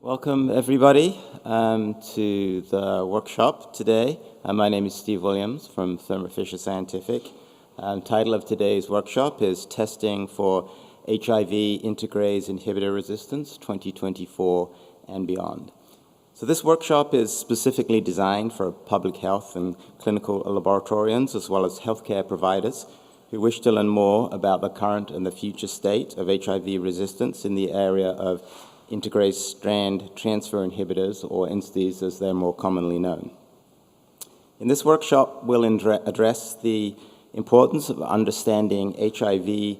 Welcome, everybody, to the workshop today. My name is Steve Williams from Thermo Fisher Scientific. Title of today's workshop is Testing for HIV Integrase Inhibitor Resistance 2024 and Beyond. So this workshop is specifically designed for public health and clinical laboratorians, as well as healthcare providers who wish to learn more about the current and the future state of HIV resistance in the area of integrase strand transfer inhibitors, or INSTIs as they're more commonly known. In this workshop, we'll address the importance of understanding HIV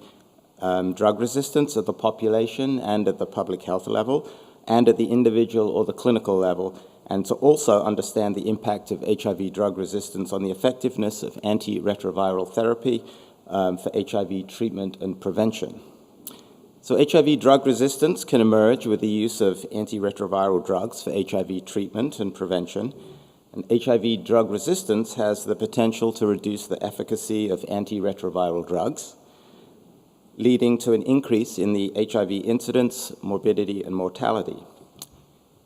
drug resistance at the population and at the public health level, and at the individual or the clinical level, and to also understand the impact of HIV drug resistance on the effectiveness of antiretroviral therapy for HIV treatment and prevention. So HIV drug resistance can emerge with the use of antiretroviral drugs for HIV treatment and prevention. And HIV drug resistance has the potential to reduce the efficacy of antiretroviral drugs, leading to an increase in the HIV incidence, morbidity, and mortality.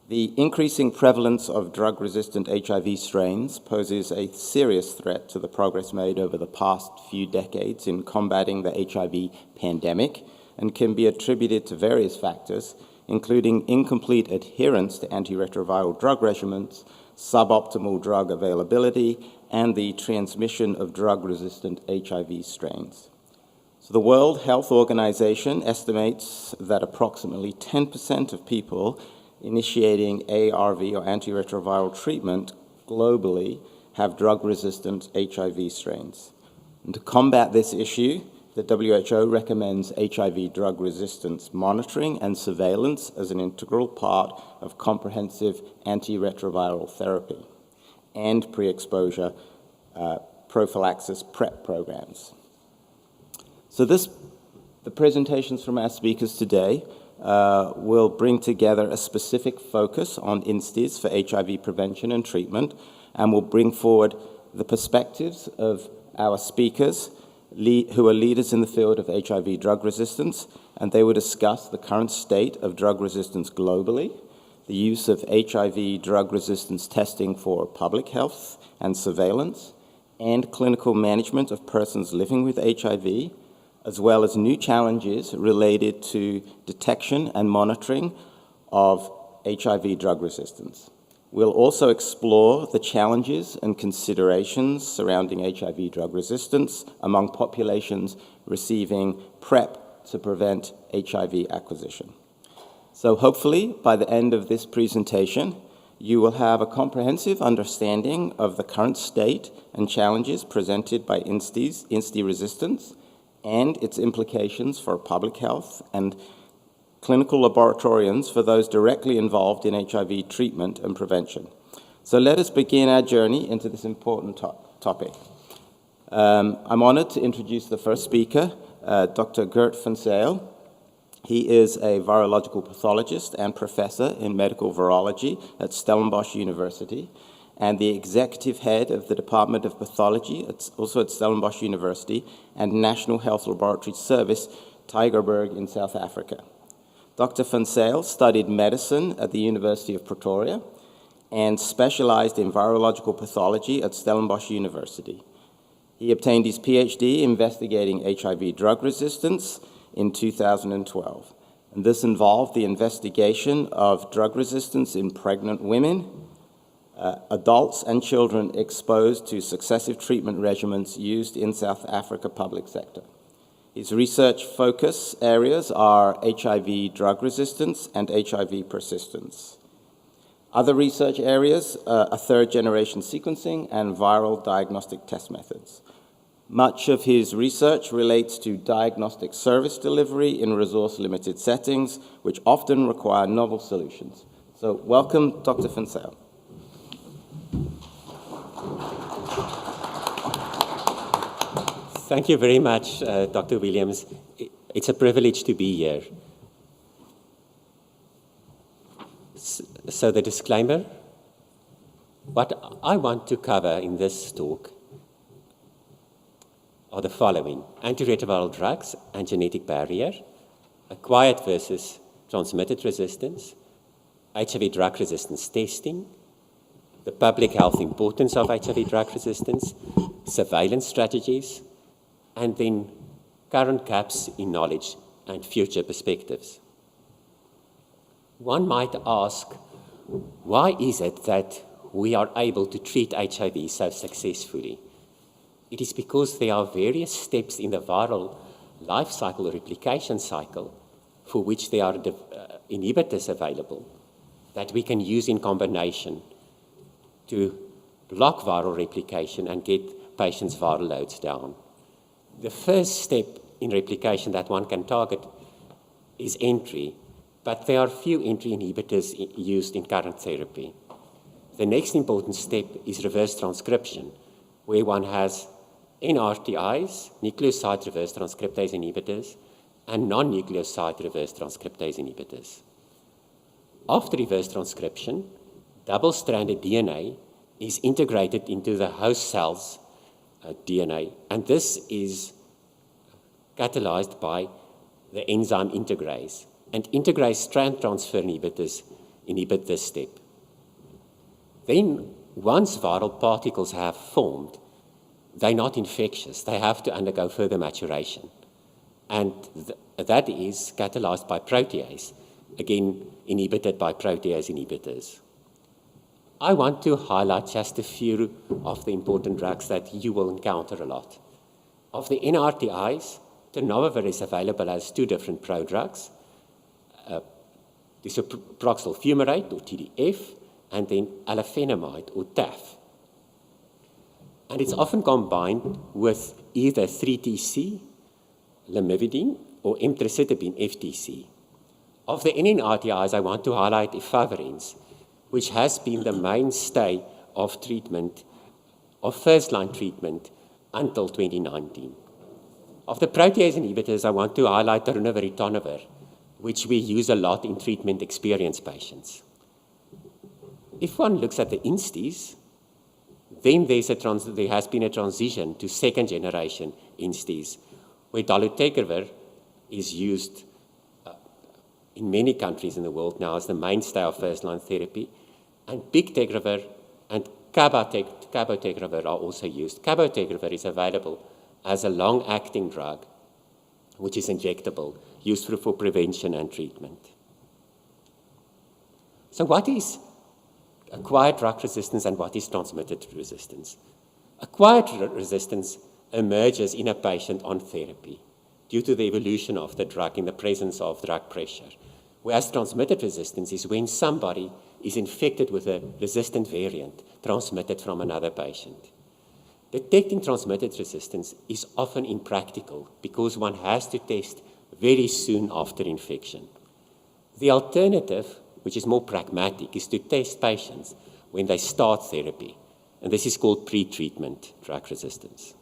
The increasing prevalence of drug-resistant HIV strains poses a serious threat to the progress made over the past few decades in combating the HIV pandemic, and can be attributed to various factors, including incomplete adherence to antiretroviral drug regimens, suboptimal drug availability, and the transmission of drug-resistant HIV strains. So the World Health Organization estimates that approximately 10% of people initiating ARV or antiretroviral treatment globally have drug-resistant HIV strains. And to combat this issue, the WHO recommends HIV drug resistance monitoring and surveillance as an integral part of comprehensive antiretroviral therapy and pre-exposure prophylaxis PrEP programs. So the presentations from our speakers today will bring together a specific focus on INSTIs for HIV prevention and treatment, and will bring forward the perspectives of our speakers who are leaders in the field of HIV drug resistance, and they will discuss the current state of drug resistance globally, the use of HIV drug resistance testing for public health and surveillance, and clinical management of persons living with HIV, as well as new challenges related to detection and monitoring of HIV drug resistance. We'll also explore the challenges and considerations surrounding HIV drug resistance among populations receiving PrEP to prevent HIV acquisition. So hopefully, by the end of this presentation, you will have a comprehensive understanding of the current state and challenges presented by INSTI resistance and its implications for public health and clinical laboratorians for those directly involved in HIV treatment and prevention. So let us begin our journey into this important topic. I'm honored to introduce the first speaker, Dr. Gert van Zyl. He is a virological pathologist and professor in medical virology at Stellenbosch University, and the executive head of the Department of Pathology, also at Stellenbosch University, and National Health Laboratory Service, Tygerberg in South Africa. Dr. van Zyl studied medicine at the University of Pretoria and specialized in virological pathology at Stellenbosch University. He obtained his PhD investigating HIV drug resistance in 2012. And this involved the investigation of drug resistance in pregnant women, adults and children exposed to successive treatment regimens used in South Africa public sector. His research focus areas are HIV drug resistance and HIV persistence. Other research areas are third-generation sequencing and viral diagnostic test methods. Much of his research relates to diagnostic service delivery in resource-limited settings, which often require novel solutions. So welcome, Dr. van Zyl. Thank you very much, Dr. Williams. It's a privilege to be here. So the disclaimer, what I want to cover in this talk are the following: antiretroviral drugs and genetic barrier, acquired versus transmitted resistance, HIV drug resistance testing, the public health importance of HIV drug resistance, surveillance strategies, and then current gaps in knowledge and future perspectives. One might ask, why is it that we are able to treat HIV so successfully? It is because there are various steps in the viral life cycle or replication cycle for which there are inhibitors available that we can use in combination to block viral replication and get patients' viral loads down. The first step in replication that one can target is entry, but there are few entry inhibitors used in current therapy. The next important step is reverse transcription, where one has NRTIs, nucleoside reverse transcriptase inhibitors, and non-nucleoside reverse transcriptase inhibitors. After reverse transcription, double-stranded DNA is integrated into the host cell's DNA, and this is catalyzed by the enzyme integrase. And integrase strand transfer inhibitors inhibit this step. Then, once viral particles have formed, they're not infectious. They have to undergo further maturation. And that is catalyzed by protease, again inhibited by protease inhibitors. I want to highlight just a few of the important drugs that you will encounter a lot. Of the NRTIs, tenofovir is available as two different prodrugs, disoproxil fumarate, or TDF, and then alafenamide, or TAF. And it's often combined with either 3-TC, lamivudine, or emtricitabine, FTC. Of the NNRTIs, I want to highlight efavirenz, which has been the mainstay of treatment, of first-line treatment, until 2019. Of the protease inhibitors, I want to highlight darunavir, which we use a lot in treatment-experienced patients. If one looks at the INSTIs, then there has been a transition to second-generation INSTIs, where dolutegravir is used in many countries in the world now as the mainstay of first-line therapy, and bictegravir and cabotegravir are also used. Cabotegravir is available as a long-acting drug, which is injectable, used for prevention and treatment. So what is acquired drug resistance and what is transmitted resistance? Acquired resistance emerges in a patient on therapy due to the evolution of the drug in the presence of drug pressure, whereas transmitted resistance is when somebody is infected with a resistant variant transmitted from another patient. Detecting transmitted resistance is often impractical because one has to test very soon after infection. The alternative, which is more pragmatic, is to test patients when they start therapy, and this is called pre-treatment drug resistance.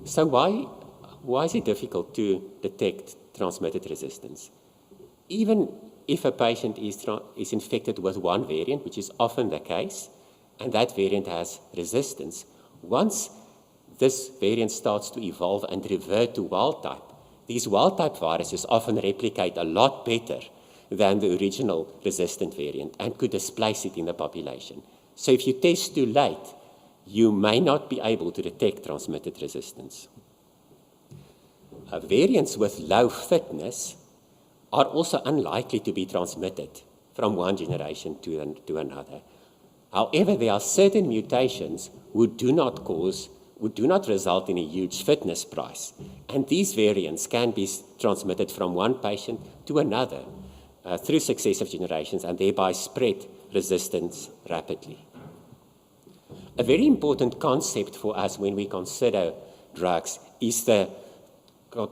So why is it difficult to detect transmitted resistance? Even if a patient is infected with one variant, which is often the case, and that variant has resistance, once this variant starts to evolve and revert to wild type, these wild type viruses often replicate a lot better than the original resistant variant and could displace it in the population. So if you test too late, you may not be able to detect transmitted resistance. Variants with low fitness are also unlikely to be transmitted from one generation to another. However, there are certain mutations which do not result in a huge fitness price, and these variants can be transmitted from one patient to another through successive generations and thereby spread resistance rapidly. A very important concept for us when we consider drugs is the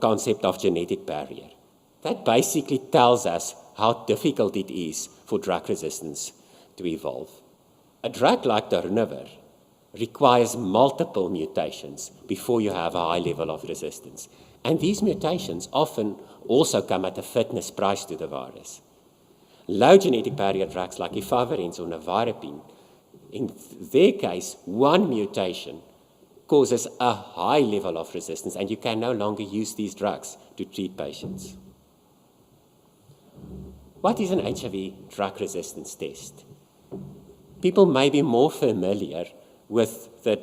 concept of genetic barrier. That basically tells us how difficult it is for drug resistance to evolve. A drug like darunavir requires multiple mutations before you have a high level of resistance. And these mutations often also come at a fitness price to the virus. Low genetic barrier drugs like efavirenz or nevirapine, in their case, one mutation causes a high level of resistance, and you can no longer use these drugs to treat patients. What is an HIV drug resistance test? People may be more familiar with the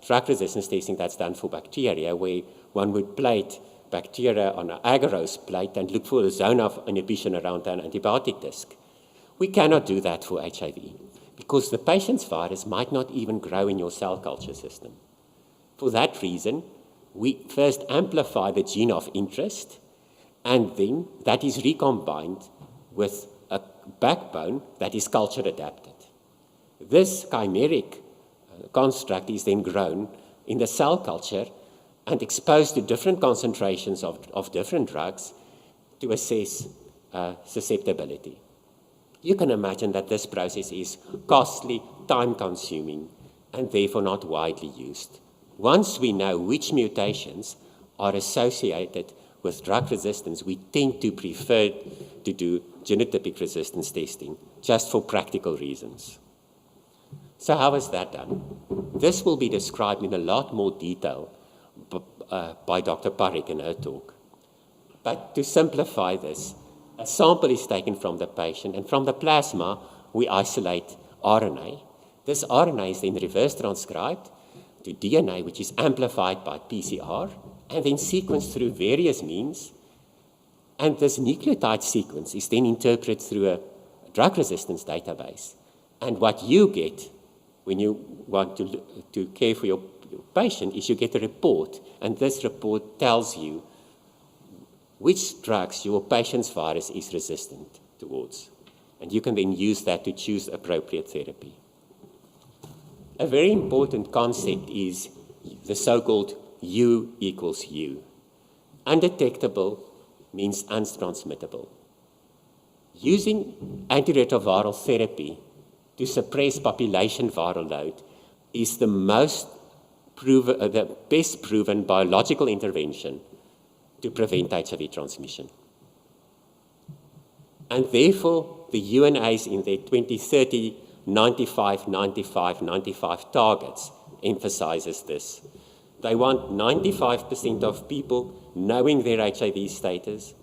drug resistance testing that's done for bacteria, where one would plate bacteria on an agarose plate and look for the zone of inhibition around an antibiotic disc. We cannot do that for HIV because the patient's virus might not even grow in your cell culture system. For that reason, we first amplify the gene of interest, and then that is recombined with a backbone that is culture adapted. This chimeric construct is then grown in the cell culture and exposed to different concentrations of different drugs to assess susceptibility. You can imagine that this process is costly, time-consuming, and therefore not widely used. Once we know which mutations are associated with drug resistance, we tend to prefer to do genotypic resistance testing just for practical reasons. So how is that done? This will be described in a lot more detail by Dr. Parikh in her talk. But to simplify this, a sample is taken from the patient, and from the plasma, we isolate RNA. This RNA is then reverse transcribed to DNA, which is amplified by PCR, and then sequenced through various means. And this nucleotide sequence is then interpreted through a drug resistance database. And what you get when you want to care for your patient is you get a report, and this report tells you which drugs your patient's virus is resistant towards. And you can then use that to choose appropriate therapy. A very important concept is the so-called U equals U. Undetectable means untransmittable. Using antiretroviral therapy to suppress population viral load is the best proven biological intervention to prevent HIV transmission. And therefore, the UNAs in their 2030 95 targets emphasizes this. They want 95% of people knowing their HIV status.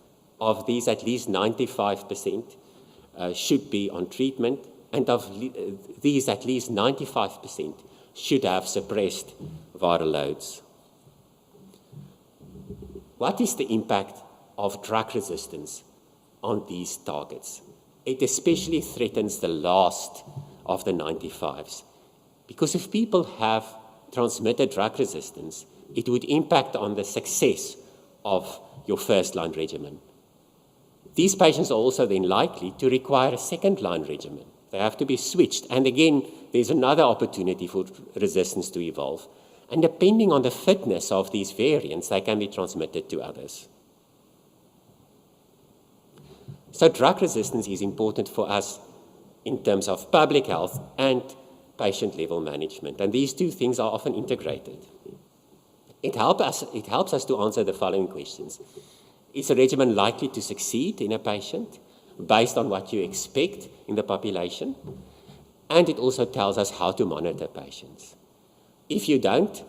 Of these, at least 95% should be on treatment, and of these, at least 95% should have suppressed viral loads. What is the impact of drug resistance on these targets? It especially threatens the last of the 95s. Because if people have transmitted drug resistance, it would impact on the success of your first-line regimen. These patients are also then likely to require a second-line regimen. They have to be switched. And again, there's another opportunity for resistance to evolve. And depending on the fitness of these variants, they can be transmitted to others. So drug resistance is important for us in terms of public health and patient-level management. And these two things are often integrated. It helps us to answer the following questions. Is a regimen likely to succeed in a patient based on what you expect in the population? And it also tells us how to monitor patients. If you don't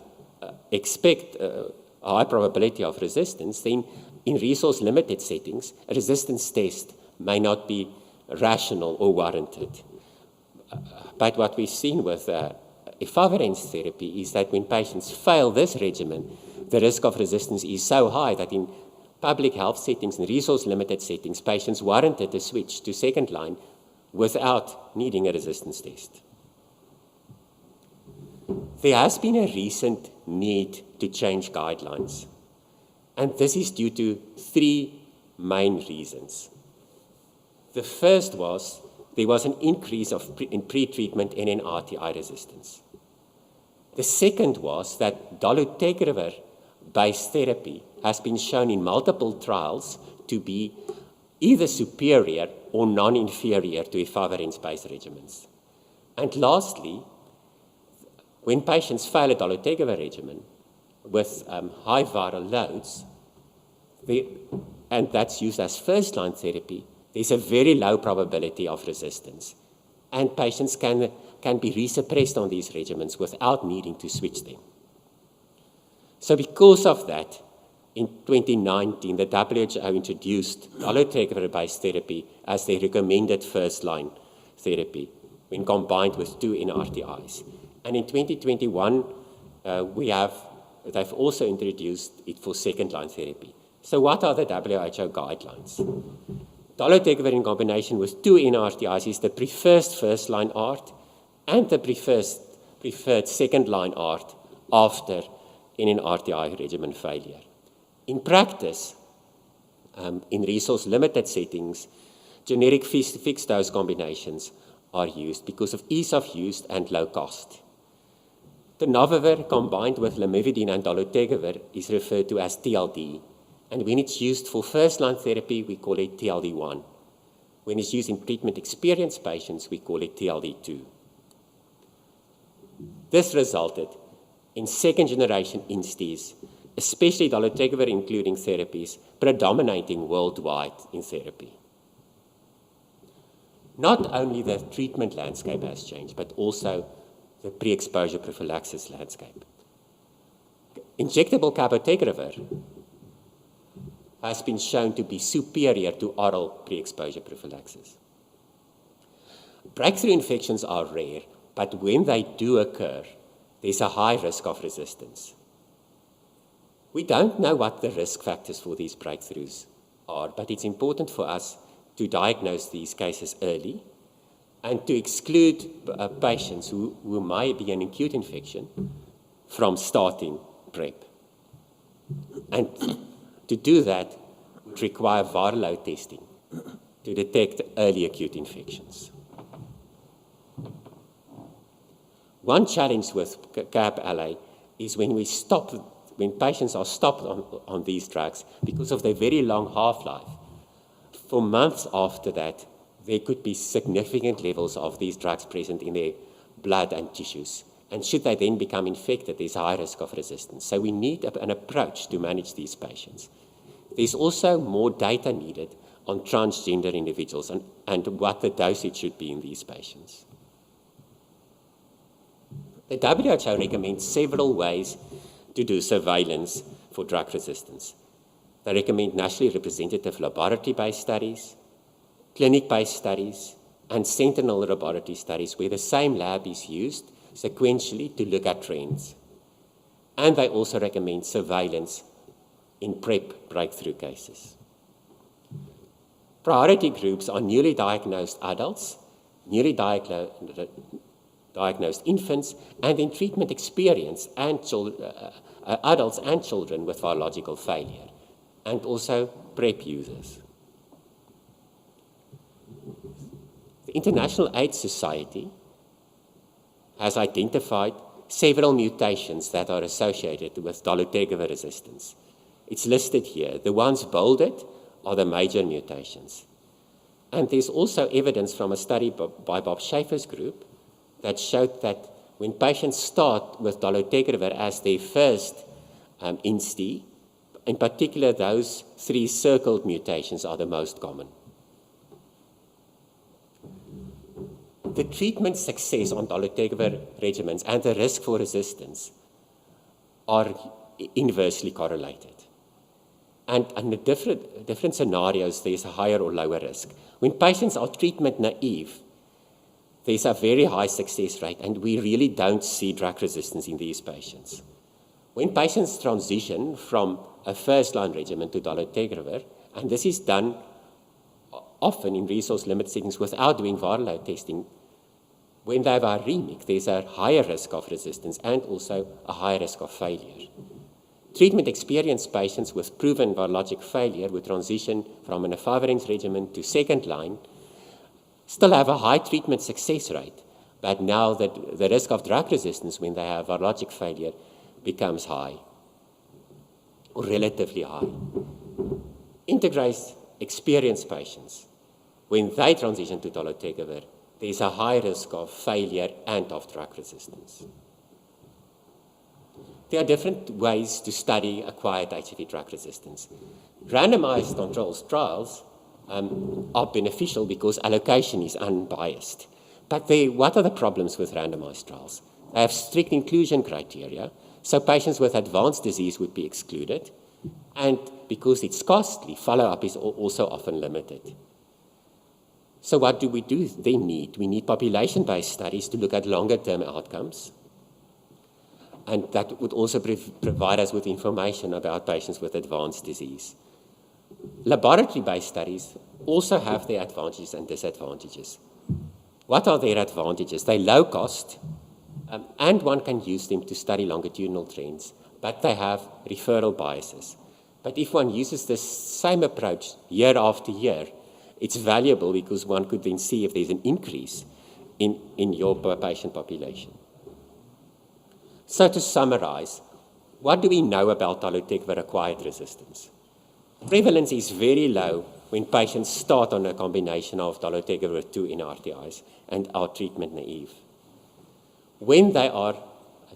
expect a high probability of resistance, then in resource-limited settings, a resistance test may not be rational or warranted. But what we've seen with efavirenz therapy is that when patients fail this regimen, the risk of resistance is so high that in public health settings and resource-limited settings, patients warranted a switch to second line without needing a resistance test. There has been a recent need to change guidelines, and this is due to three main reasons. The first was there was an increase in pre-treatment NNRTI resistance. The second was that dolutegravir-based therapy has been shown in multiple trials to be either superior or non-inferior to efavirenz-based regimens. And lastly, when patients fail a dolutegravir regimen with high viral loads, and that's used as first-line therapy, there's a very low probability of resistance. And patients can be resuppressed on these regimens without needing to switch them. So because of that, in 2019, the WHO introduced dolutegravir-based therapy as their recommended first-line therapy when combined with 2 NRTIs. And in 2021, they've also introduced it for second-line therapy. So what are the WHO guidelines? Dolutegravir in combination with 2 NRTIs is the preferred first-line ART and the preferred second-line ART after NRTI regimen failure. In practice, in resource-limited settings, generic fixed-dose combinations are used because of ease of use and low cost. Tenofovir combined with lamivudine and dolutegravir is referred to as TLD, and when it's used for first-line therapy, we call it TLD1. When it's used in treatment-experienced patients, we call it TLD2. This resulted in second-generation INSTIs, especially dolutegravir including therapies, predominating worldwide in therapy. Not only the treatment landscape has changed, but also the pre-exposure prophylaxis landscape. Injectable cabotegravir has been shown to be superior to oral pre-exposure prophylaxis. Breakthrough infections are rare, but when they do occur, there's a high risk of resistance. We don't know what the risk factors for these breakthroughs are, but it's important for us to diagnose these cases early and to exclude patients who might be an acute infection from starting PrEP. And to do that would require viral load testing to detect early acute infections. One challenge with CAB-LA is when patients are stopped on these drugs because of their very long half-life. For months after that, there could be significant levels of these drugs present in their blood and tissues. And should they then become infected, there's a high risk of resistance. So we need an approach to manage these patients. There's also more data needed on transgender individuals and what the dosage should be in these patients. The WHO recommends several ways to do surveillance for drug resistance. They recommend nationally representative laboratory-based studies, clinic-based studies, and sentinel laboratory studies where the same lab is used sequentially to look at trends. And they also recommend surveillance in PrEP breakthrough cases. Priority groups are newly diagnosed adults, newly diagnosed infants, and in treatment experience and adults and children with virological failure, and also PrEP users. The International AIDS Society has identified several mutations that are associated with dolutegravir resistance. It's listed here. The ones bolded are the major mutations. And there's also evidence from a study by Bob Schaefer's group that showed that when patients start with dolutegravir as their first INSTI, in particular those 3 circled mutations are the most common. The treatment success on dolutegravir regimens and the risk for resistance are inversely correlated. And in the different scenarios, there's a higher or lower risk. When patients are treatment naive, there's a very high success rate, and we really don't see drug resistance in these patients. When patients transition from a first-line regimen to dolutegravir, and this is done often in resource-limited settings without doing viral load testing, when they have a viremic, there's a higher risk of resistance and also a higher risk of failure. Treatment-experienced patients with proven virologic failure would transition from an efavirenz regimen to second-line, still have a high treatment success rate, but now that the risk of drug resistance when they have virologic failure becomes high, or relatively high. Integrase experienced patients, when they transition to dolutegravir, there's a high risk of failure and of drug resistance. There are different ways to study acquired HIV drug resistance. Randomized controlled trials are beneficial because allocation is unbiased. But what are the problems with randomized trials? They have strict inclusion criteria, so patients with advanced disease would be excluded. And because it's costly, follow-up is also often limited. So what do we then need? We need population-based studies to look at longer-term outcomes. And that would also provide us with information about patients with advanced disease. Laboratory-based studies also have their advantages and disadvantages. What are their advantages? They're low cost, and one can use them to study longitudinal trends, but they have referral biases. But if one uses the same approach year after year, it's valuable because one could then see if there's an increase in your patient population. So to summarize, what do we know about dolutegravir-acquired resistance? Prevalence is very low when patients start on a combination of dolutegravir-2 in RTIs and are treatment naive. When they are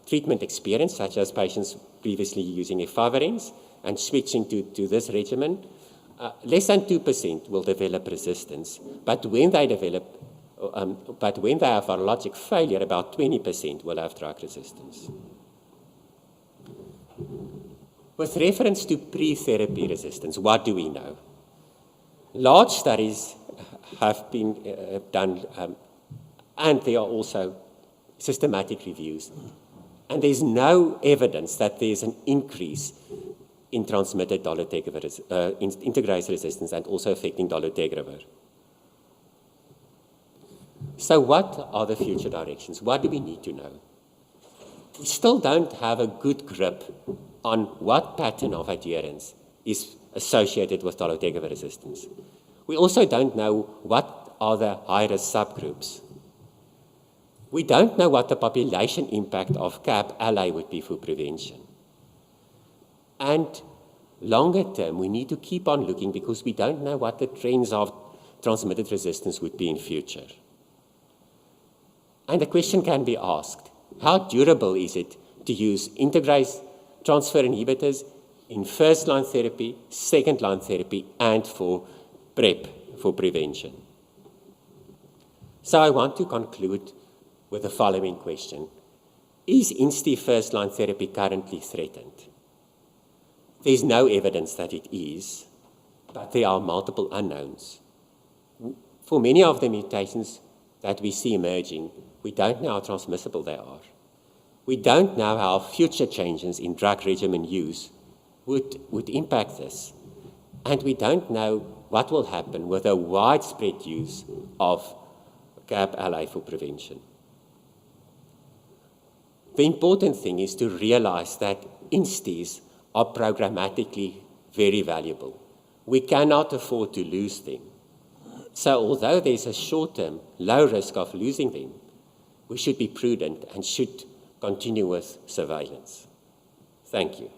treatment experienced, such as patients previously using adherence and switching to this regimen, less than 2% will develop resistance. But when they have virologic failure, about 20% will have drug resistance. With reference to pre-therapy resistance, what do we know? Large studies have been done, and there are also systematic reviews. And there's no evidence that there's an increase in transmitted dolutegravir integrase resistance and also affecting dolutegravir. So what are the future directions? What do we need to know? We still don't have a good grip on what pattern of adherence is associated with dolutegravir resistance. We also don't know what are the high-risk subgroups. We don't know what the population impact of CAP-LA would be for prevention. And longer term, we need to keep on looking because we don't know what the trends of transmitted resistance would be in future. And the question can be asked, how durable is it to use integrase transfer inhibitors in first-line therapy, second-line therapy, and for PrEP, for prevention? So I want to conclude with the following question. Is INSTI first-line therapy currently threatened? There's no evidence that it is, but there are multiple unknowns. For many of the mutations that we see emerging, we don't know how transmissible they are. We don't know how future changes in drug regimen use would impact this. And we don't know what will happen with a widespread use of CAP-LA for prevention. The important thing is to realize that INSTIs are programmatically very valuable. We cannot afford to lose them. So although there's a short-term, low risk of losing them, we should be prudent and should continue with surveillance. Thank you.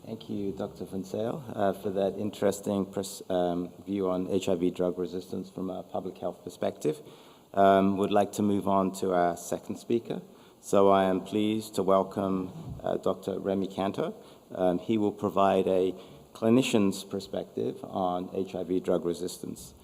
Thank you, Dr. Van Zyl, for that interesting view on HIV drug resistance from a public health perspective. Would like to move on to our second speaker. So I am pleased to welcome Dr. Rami Kantor. He will provide a clinician's perspective on HIV drug resistance.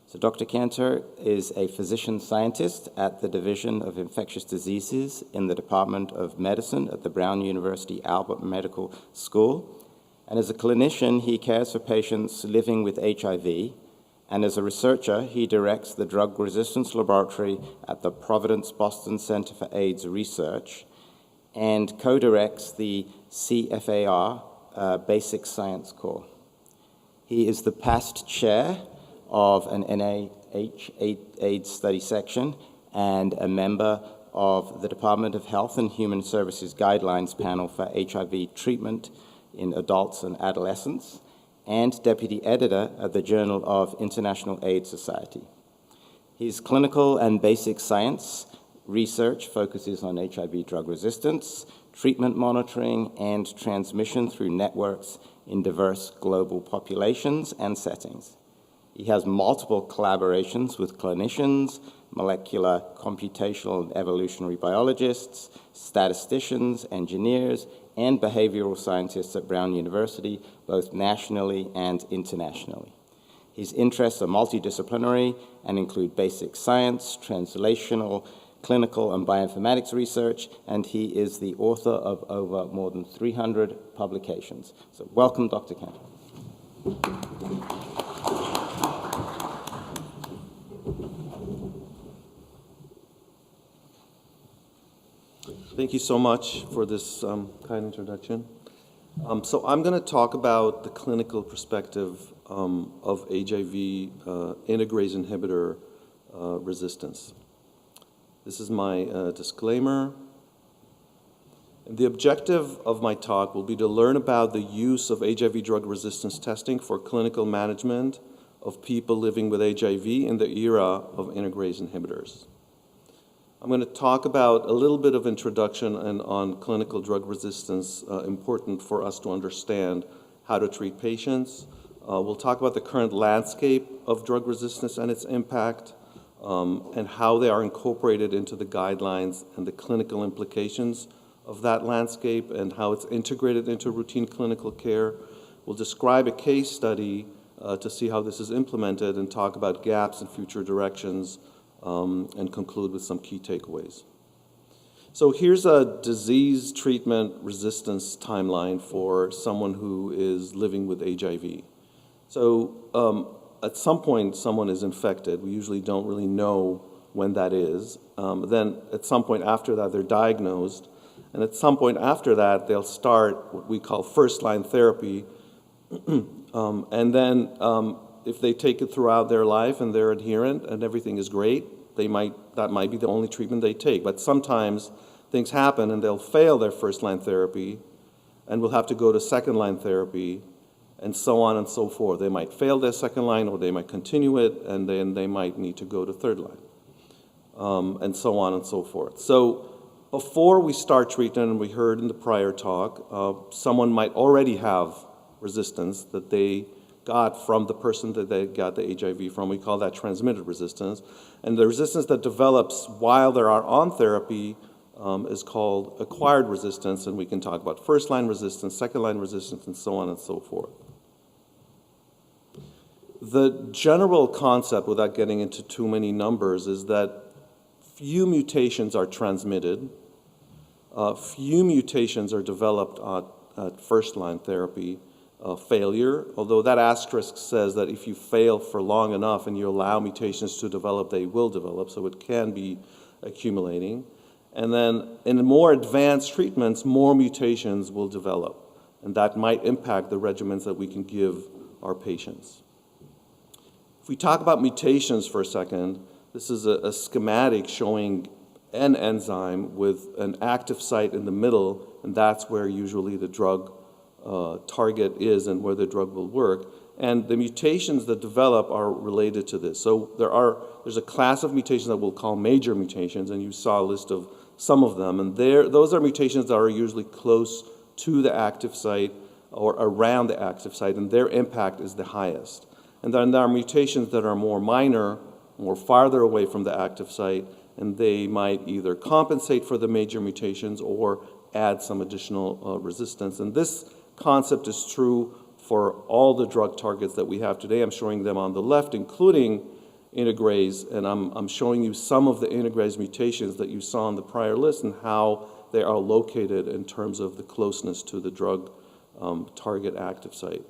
So Dr. Kantor is a physician scientist at the Division of Infectious Diseases in the Department of Medicine at the Brown University Albert Medical School. And as a clinician, he cares for patients living with HIV. And as a researcher, he directs the Drug Resistance Laboratory at the Providence Boston Center for AIDS Research and co-directs the CFAR Basic Science Core. He is the past chair of an NIH AIDS study section and a member of the Department of Health and Human Services Guidelines panel for HIV treatment in adults and adolescents, and deputy editor at the Journal of International AIDS Society. His clinical and basic science research focuses on HIV drug resistance, treatment monitoring, and transmission through networks in diverse global populations and settings. He has multiple collaborations with clinicians, molecular, computational, and evolutionary biologists, statisticians, engineers, and behavioral scientists at Brown University, both nationally and internationally. His interests are multidisciplinary and include basic science, translational, clinical, and bioinformatics research, and he is the author of over more than 300 publications. So welcome, Dr. Kantor. Thank you so much for this kind introduction. So I'm going to talk about the clinical perspective of HIV integrase inhibitor resistance. This is my disclaimer. And the objective of my talk will be to learn about the use of HIV drug resistance testing for clinical management of people living with HIV in the era of integrase inhibitors. I'm going to talk about a little bit of introduction on clinical drug resistance, important for us to understand how to treat patients. We'll talk about the current landscape of drug resistance and its impact, and how they are incorporated into the guidelines and the clinical implications of that landscape and how it's integrated into routine clinical care. We'll describe a case study to see how this is implemented and talk about gaps and future directions, and conclude with some key takeaways. So here's a disease treatment resistance timeline for someone who is living with HIV. So at some point, someone is infected. We usually don't really know when that is. Then at some point after that, they're diagnosed. And at some point after that, they'll start what we call first-line therapy. And then if they take it throughout their life and they're adherent and everything is great, that might be the only treatment they take. But sometimes things happen and they'll fail their first-line therapy and will have to go to second-line therapy, and so on and so forth. They might fail their second line, or they might continue it, and then they might need to go to third line, and so on and so forth. So before we start treatment, and we heard in the prior talk, someone might already have resistance that they got from the person that they got the HIV from. We call that transmitted resistance. And the resistance that develops while they are on therapy is called acquired resistance, and we can talk about first-line resistance, second-line resistance, and so on and so forth. The general concept, without getting into too many numbers, is that few mutations are transmitted, few mutations are developed at first-line therapy failure, although that asterisk says that if you fail for long enough and you allow mutations to develop, they will develop, so it can be accumulating. And then in more advanced treatments, more mutations will develop, and that might impact the regimens that we can give our patients. If we talk about mutations for a second, this is a schematic showing an enzyme with an active site in the middle, and that's where usually the drug target is and where the drug will work. And the mutations that develop are related to this. So there's a class of mutations that we'll call major mutations, and you saw a list of some of them. And those are mutations that are usually close to the active site or around the active site, and their impact is the highest. And then there are mutations that are more minor, more farther away from the active site, and they might either compensate for the major mutations or add some additional resistance. And this concept is true for all the drug targets that we have today. I'm showing them on the left, including integrase, and I'm showing you some of the integrase mutations that you saw on the prior list and how they are located in terms of the closeness to the drug target active site.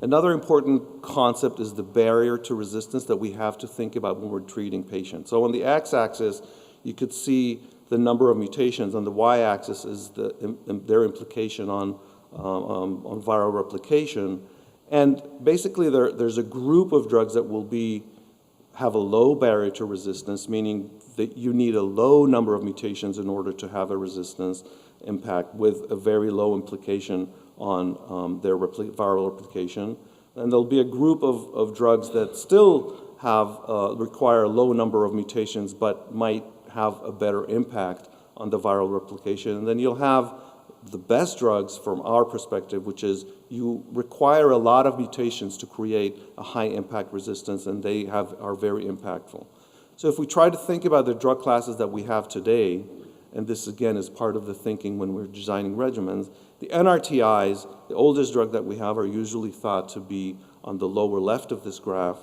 Another important concept is the barrier to resistance that we have to think about when we're treating patients. So on the x-axis, you could see the number of mutations. On the y-axis is their implication on viral replication. And basically, there's a group of drugs that will have a low barrier to resistance, meaning that you need a low number of mutations in order to have a resistance impact with a very low implication on their viral replication. And there'll be a group of drugs that still require a low number of mutations but might have a better impact on the viral replication. And then you'll have the best drugs from our perspective, which is you require a lot of mutations to create a high impact resistance, and they are very impactful. So if we try to think about the drug classes that we have today, and this again is part of the thinking when we're designing regimens. The NRTIs, the oldest drug that we have, are usually thought to be on the lower left of this graph.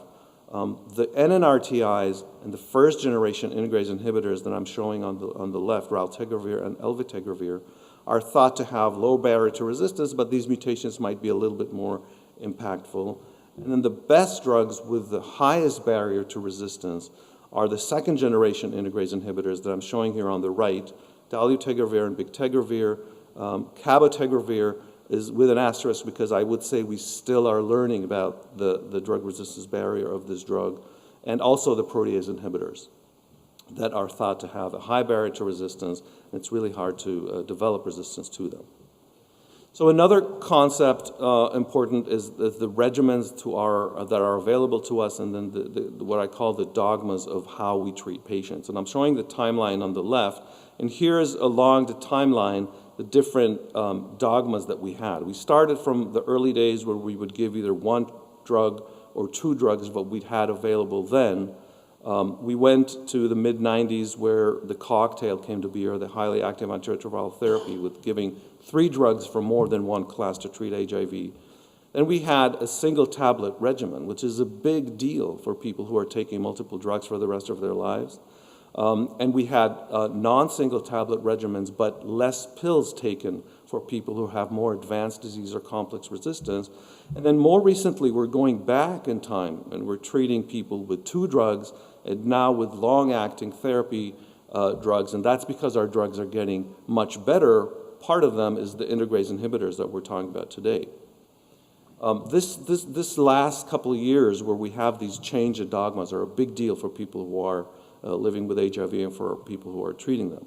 The NNRTIs and the first generation integrase inhibitors that I'm showing on the left, raltegravir and elvitegravir, are thought to have low barrier to resistance, but these mutations might be a little bit more impactful. And then the best drugs with the highest barrier to resistance are the second generation integrase inhibitors that I'm showing here on the right, dolutegravir and bictegravir. Cabotegravir is with an asterisk because I would say we still are learning about the drug resistance barrier of this drug, and also the protease inhibitors that are thought to have a high barrier to resistance, and it's really hard to develop resistance to them. So another concept important is the regimens that are available to us, and then what I call the dogmas of how we treat patients. And I'm showing the timeline on the left, and here's along the timeline the different dogmas that we had. We started from the early days where we would give either one drug or two drugs, what we'd had available then. We went to the mid-90s where the cocktail came to be, or the highly active antiretroviral therapy, with giving 3 drugs from more than one class to treat HIV. Then we had a single tablet regimen, which is a big deal for people who are taking multiple drugs for the rest of their lives. And we had non-single tablet regimens, but less pills taken for people who have more advanced disease or complex resistance. And then more recently, we're going back in time, and we're treating people with 2 drugs, and now with long-acting therapy drugs, and that's because our drugs are getting much better. Part of them is the integrase inhibitors that we're talking about today. This last couple of years where we have these change of dogmas are a big deal for people who are living with HIV and for people who are treating them.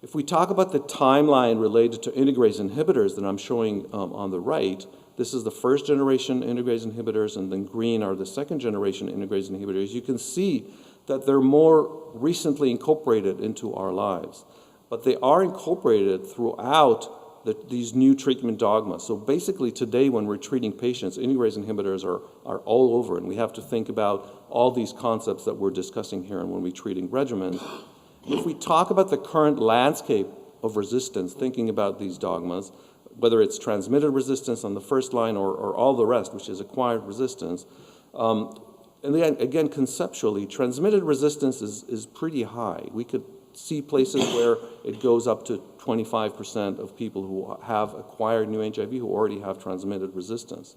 If we talk about the timeline related to integrase inhibitors that I'm showing on the right, this is the first generation integrase inhibitors, and then green are the second generation integrase inhibitors. You can see that they're more recently incorporated into our lives, but they are incorporated throughout these new treatment dogmas. So basically today when we're treating patients, integrase inhibitors are all over, and we have to think about all these concepts that we're discussing here and when we're treating regimens. If we talk about the current landscape of resistance, thinking about these dogmas, whether it's transmitted resistance on the first line or all the rest, which is acquired resistance, and then again, conceptually, transmitted resistance is pretty high. We could see places where it goes up to 25% of people who have acquired new HIV who already have transmitted resistance.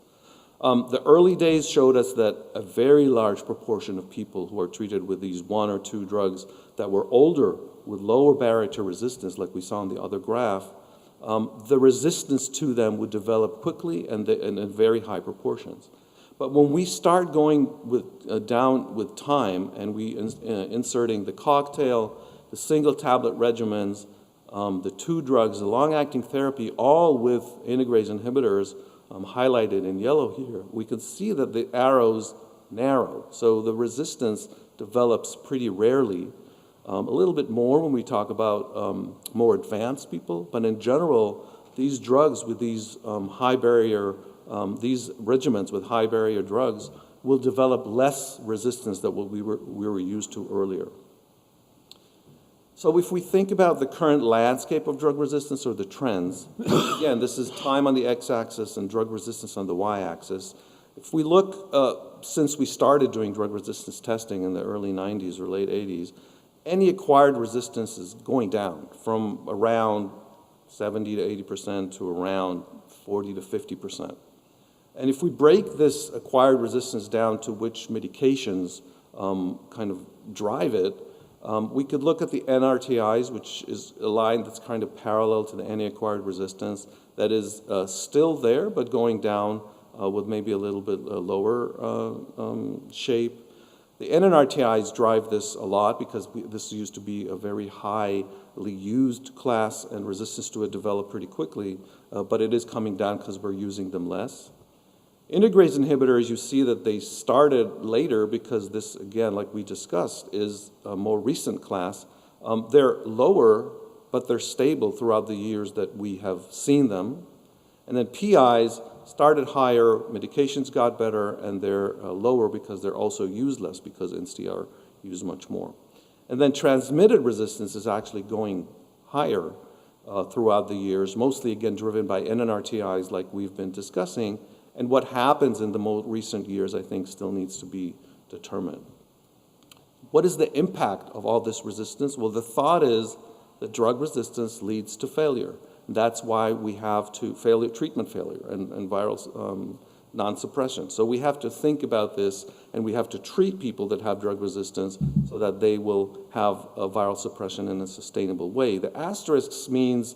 The early days showed us that a very large proportion of people who are treated with these 1 or 2 drugs that were older with lower barrier to resistance, like we saw in the other graph, the resistance to them would develop quickly and in very high proportions. But when we start going down with time and we inserting the cocktail, the single tablet regimens, the 2 drugs, the long-acting therapy, all with integrase inhibitors highlighted in yellow here, we can see that the arrows narrow. So the resistance develops pretty rarely. A little bit more when we talk about more advanced people, but in general, these drugs with these high barrier, these regimens with high barrier drugs will develop less resistance than what we were used to earlier. So if we think about the current landscape of drug resistance or the trends, again, this is time on the x-axis and drug resistance on the y-axis. If we look, since we started doing drug resistance testing in the early 90s or late 80s, any acquired resistance is going down from around 70 to 80% to around 40 to 50%. And if we break this acquired resistance down to which medications kind of drive it, we could look at the NRTIs, which is a line that's kind of parallel to the any-acquired resistance that is still there, but going down with maybe a little bit lower shape. The NNRTIs drive this a lot because this used to be a very highly used class, and resistance to it developed pretty quickly, but it is coming down because we're using them less. Integrase inhibitors, you see that they started later because this, again, like we discussed, is a more recent class. They're lower, but they're stable throughout the years that we have seen them. And then PIs started higher, medications got better, and they're lower because they're also used less because NCR used much more. And then transmitted resistance is actually going higher throughout the years, mostly again driven by NNRTIs like we've been discussing. And what happens in the most recent years, I think, still needs to be determined. What is the impact of all this resistance? Well, the thought is that drug resistance leads to failure. That's why we have treatment failure and viral non-suppression. So we have to think about this, and we have to treat people that have drug resistance so that they will have a viral suppression in a sustainable way. The asterisks means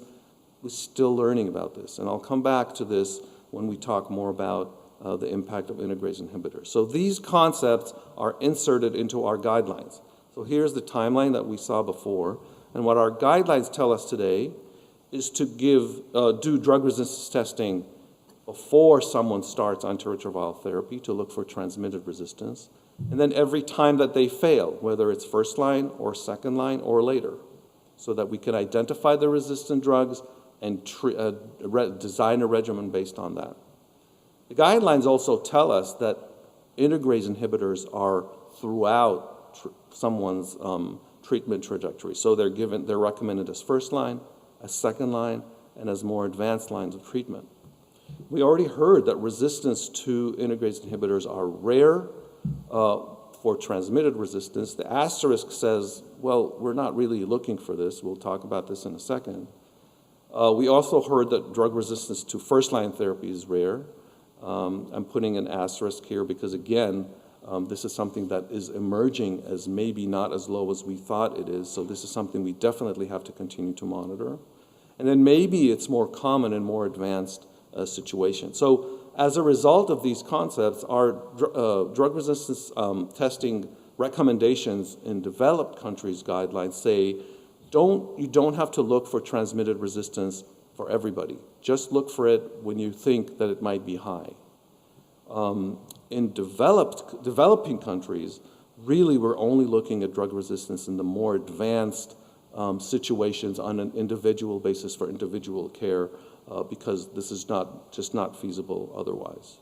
we're still learning about this, and I'll come back to this when we talk more about the impact of integrase inhibitors. So these concepts are inserted into our guidelines. So here's the timeline that we saw before, and what our guidelines tell us today is to do drug resistance testing before someone starts antiretroviral therapy to look for transmitted resistance, and then every time that they fail, whether it's first line or second line or later, so that we can identify the resistant drugs and design a regimen based on that. The guidelines also tell us that integrase inhibitors are throughout someone's treatment trajectory. So they're recommended as first line, as second line, and as more advanced lines of treatment. We already heard that resistance to integrase inhibitors are rare for transmitted resistance. The asterisk says, well, we're not really looking for this. We'll talk about this in a second. We also heard that drug resistance to first-line therapy is rare. I'm putting an asterisk here because, again, this is something that is emerging as maybe not as low as we thought it is, so this is something we definitely have to continue to monitor. And then maybe it's more common in more advanced situations. So as a result of these concepts, our drug resistance testing recommendations in developed countries' guidelines say you don't have to look for transmitted resistance for everybody. Just look for it when you think that it might be high. In developing countries, really we're only looking at drug resistance in the more advanced situations on an individual basis for individual care because this is just not feasible otherwise.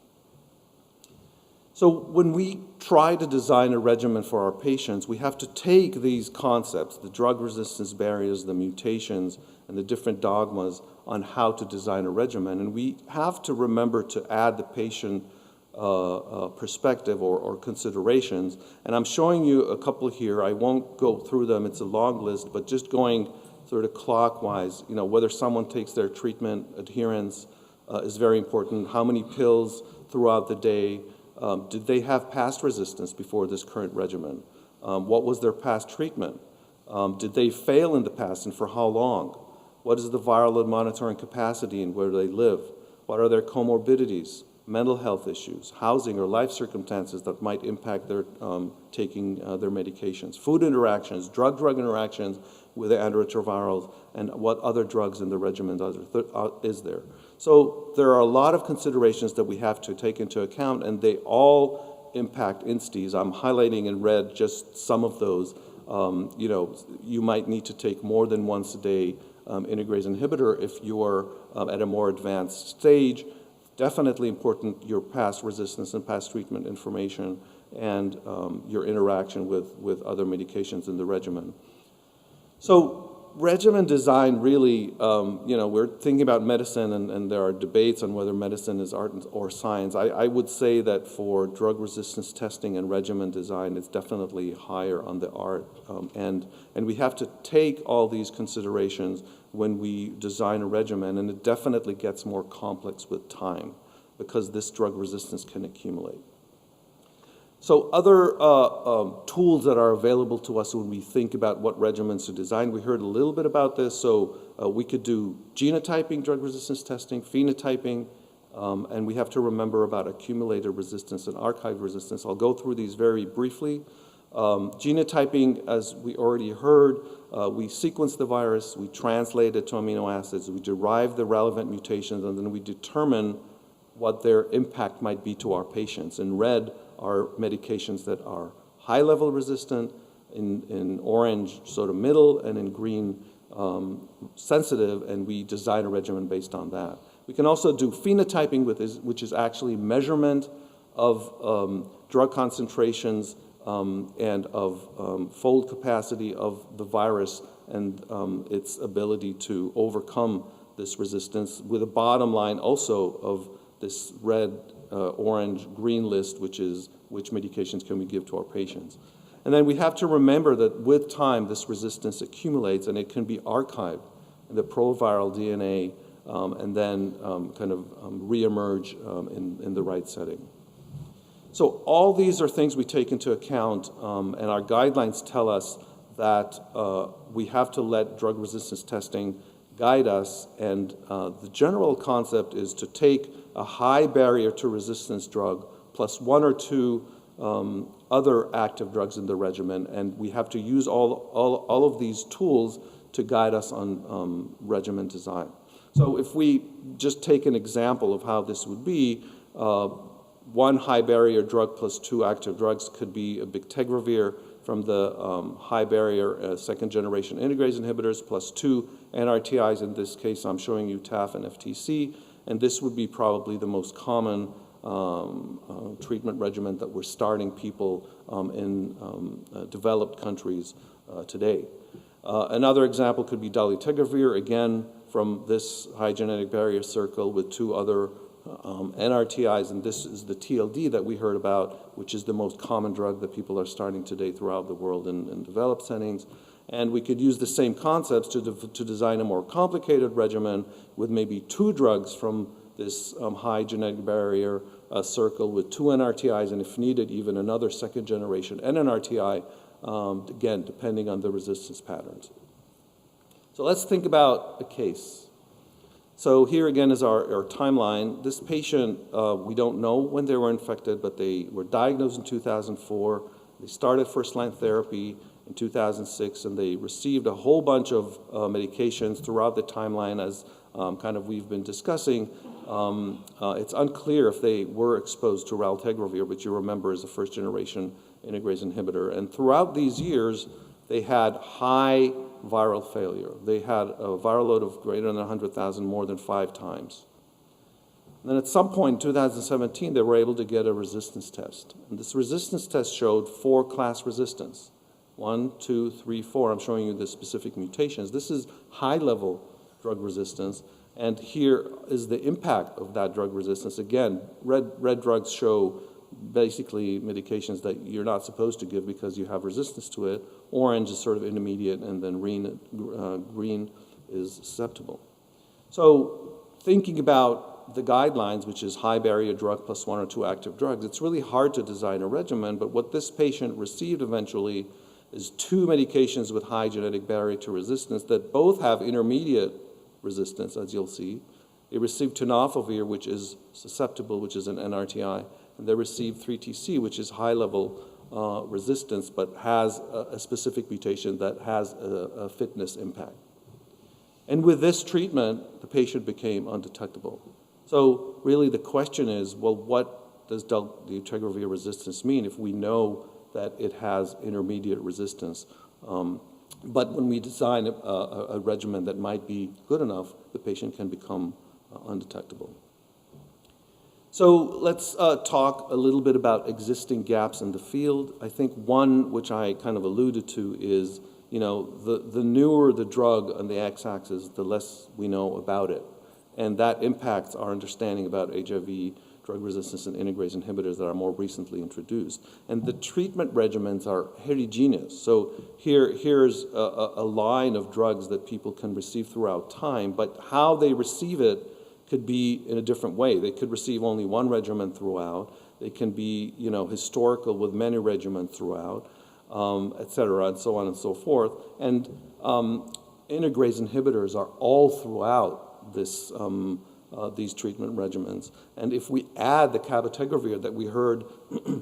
So when we try to design a regimen for our patients, we have to take these concepts, the drug resistance barriers, the mutations, and the different dogmas on how to design a regimen, and we have to remember to add the patient perspective or considerations. And I'm showing you a couple here. I won't go through them. It's a long list, but just going sort of clockwise, whether someone takes their treatment, adherence is very important. How many pills throughout the day? Did they have past resistance before this current regimen? What was their past treatment? Did they fail in the past and for how long? What is the viral load monitoring capacity and where do they live? What are their comorbidities? Mental health issues, housing or life circumstances that might impact their taking their medications, food interactions, drug-drug interactions with the antiretrovirals, and what other drugs in the regimen is there. So there are a lot of considerations that we have to take into account, and they all impact INSTIs. I'm highlighting in red just some of those. You might need to take more than once a day integrase inhibitor if you are at a more advanced stage. Definitely important, your past resistance and past treatment information and your interaction with other medications in the regimen. So regimen design really, we're thinking about medicine and there are debates on whether medicine is art or science. I would say that for drug resistance testing and regimen design, it's definitely higher on the art end. And we have to take all these considerations when we design a regimen, and it definitely gets more complex with time because this drug resistance can accumulate. So other tools that are available to us when we think about what regimens to design, we heard a little bit about this. So we could do genotyping, drug resistance testing, phenotyping, and we have to remember about accumulated resistance and archive resistance. I'll go through these very briefly. Genotyping, as we already heard, we sequence the virus, we translate it to amino acids, we derive the relevant mutations, and then we determine what their impact might be to our patients. In red are medications that are high-level resistant, in orange sort of middle, and in green sensitive, and we design a regimen based on that. We can also do phenotyping, which is actually measurement of drug concentrations and of fold capacity of the virus, and its ability to overcome this resistance, with a bottom line also of this red, orange, green list, which is which medications can we give to our patients. And then we have to remember that with time, this resistance accumulates and it can be archived in the proviral DNA and then reemerge in the right setting. So all these are things we take into account, and our guidelines tell us that we have to let drug resistance testing guide us, and the general concept is to take a high barrier to resistance drug plus one or two other active drugs in the regimen, and we have to use all of these tools to guide us on regimen design. So if we just take an example of how this would be, one high barrier drug plus two active drugs could be a bictegravir from the high barrier second generation integrase inhibitors plus two NRTIs. In this case, I'm showing you TAF and FTC, and this would be probably the most common treatment regimen that we're starting people in developed countries today. Another example could be dolutegravir, again from this high genetic barrier circle with two other NRTIs, and this is the TLD that we heard about, which is the most common drug that people are starting today throughout the world in developed settings. And we could use the same concepts to design a more complicated regimen with maybe two drugs from this high genetic barrier circle with two NRTIs, and if needed, even another second generation NRTI, again, depending on the resistance patterns. So let's think about a case. So here again is our timeline. This patient, we don't know when they were infected, but they were diagnosed in 2004. They started first-line therapy in 2006, and they received a whole bunch of medications throughout the timeline as we've been discussing. It's unclear if they were exposed to raltegravir, which you remember is a first-generation integrase inhibitor. And throughout these years, they had high viral failure. They had a viral load of greater than 100,000 more than 5 times. And then at some point in 2017, they were able to get a resistance test. And this resistance test showed 4-class resistance. 1, 2, 3, 4. I'm showing you the specific mutations. This is high-level drug resistance. And here is the impact of that drug resistance. Again, red drugs show basically medications that you're not supposed to give because you have resistance to it. Orange is sort of intermediate, and then green is susceptible. So thinking about the guidelines, which is high barrier drug plus 1 or 2 active drugs, it's really hard to design a regimen, but what this patient received eventually is 2 medications with high genetic barrier to resistance that both have intermediate resistance, as you'll see. They received tenofovir, which is susceptible, which is an NRTI, and they received 3TC, which is high-level resistance, but has a specific mutation that has a fitness impact. And with this treatment, the patient became undetectable. So really the question is, well, what does dolutegravir resistance mean if we know that it has intermediate resistance? But when we design a regimen that might be good enough, the patient can become undetectable. So let's talk a little bit about existing gaps in the field. I think one which I kind of alluded to is, the newer the drug on the x-axis, the less we know about it. And that impacts our understanding about HIV, drug resistance, and integrase inhibitors that are more recently introduced. And the treatment regimens are heterogeneous. So here's a line of drugs that people can receive throughout time, but how they receive it could be in a different way. They could receive only one regimen throughout. They can be, historical with many regimens throughout, et cetera, and so on and so forth. And integrase inhibitors are all throughout this, these treatment regimens. And if we add the cabotegravir that we heard,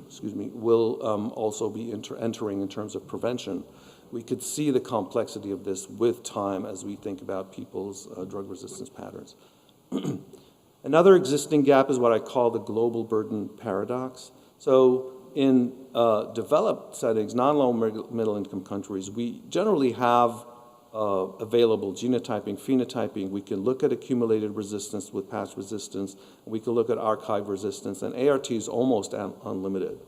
excuse me, will also be entering in terms of prevention, we could see the complexity of this with time as we think about people's drug resistance patterns. Another existing gap is what I call the global burden paradox. So in developed settings, non-low middle income countries, we generally have available genotyping, phenotyping. We can look at accumulated resistance with past resistance. We can look at archive resistance, and ART is almost unlimited.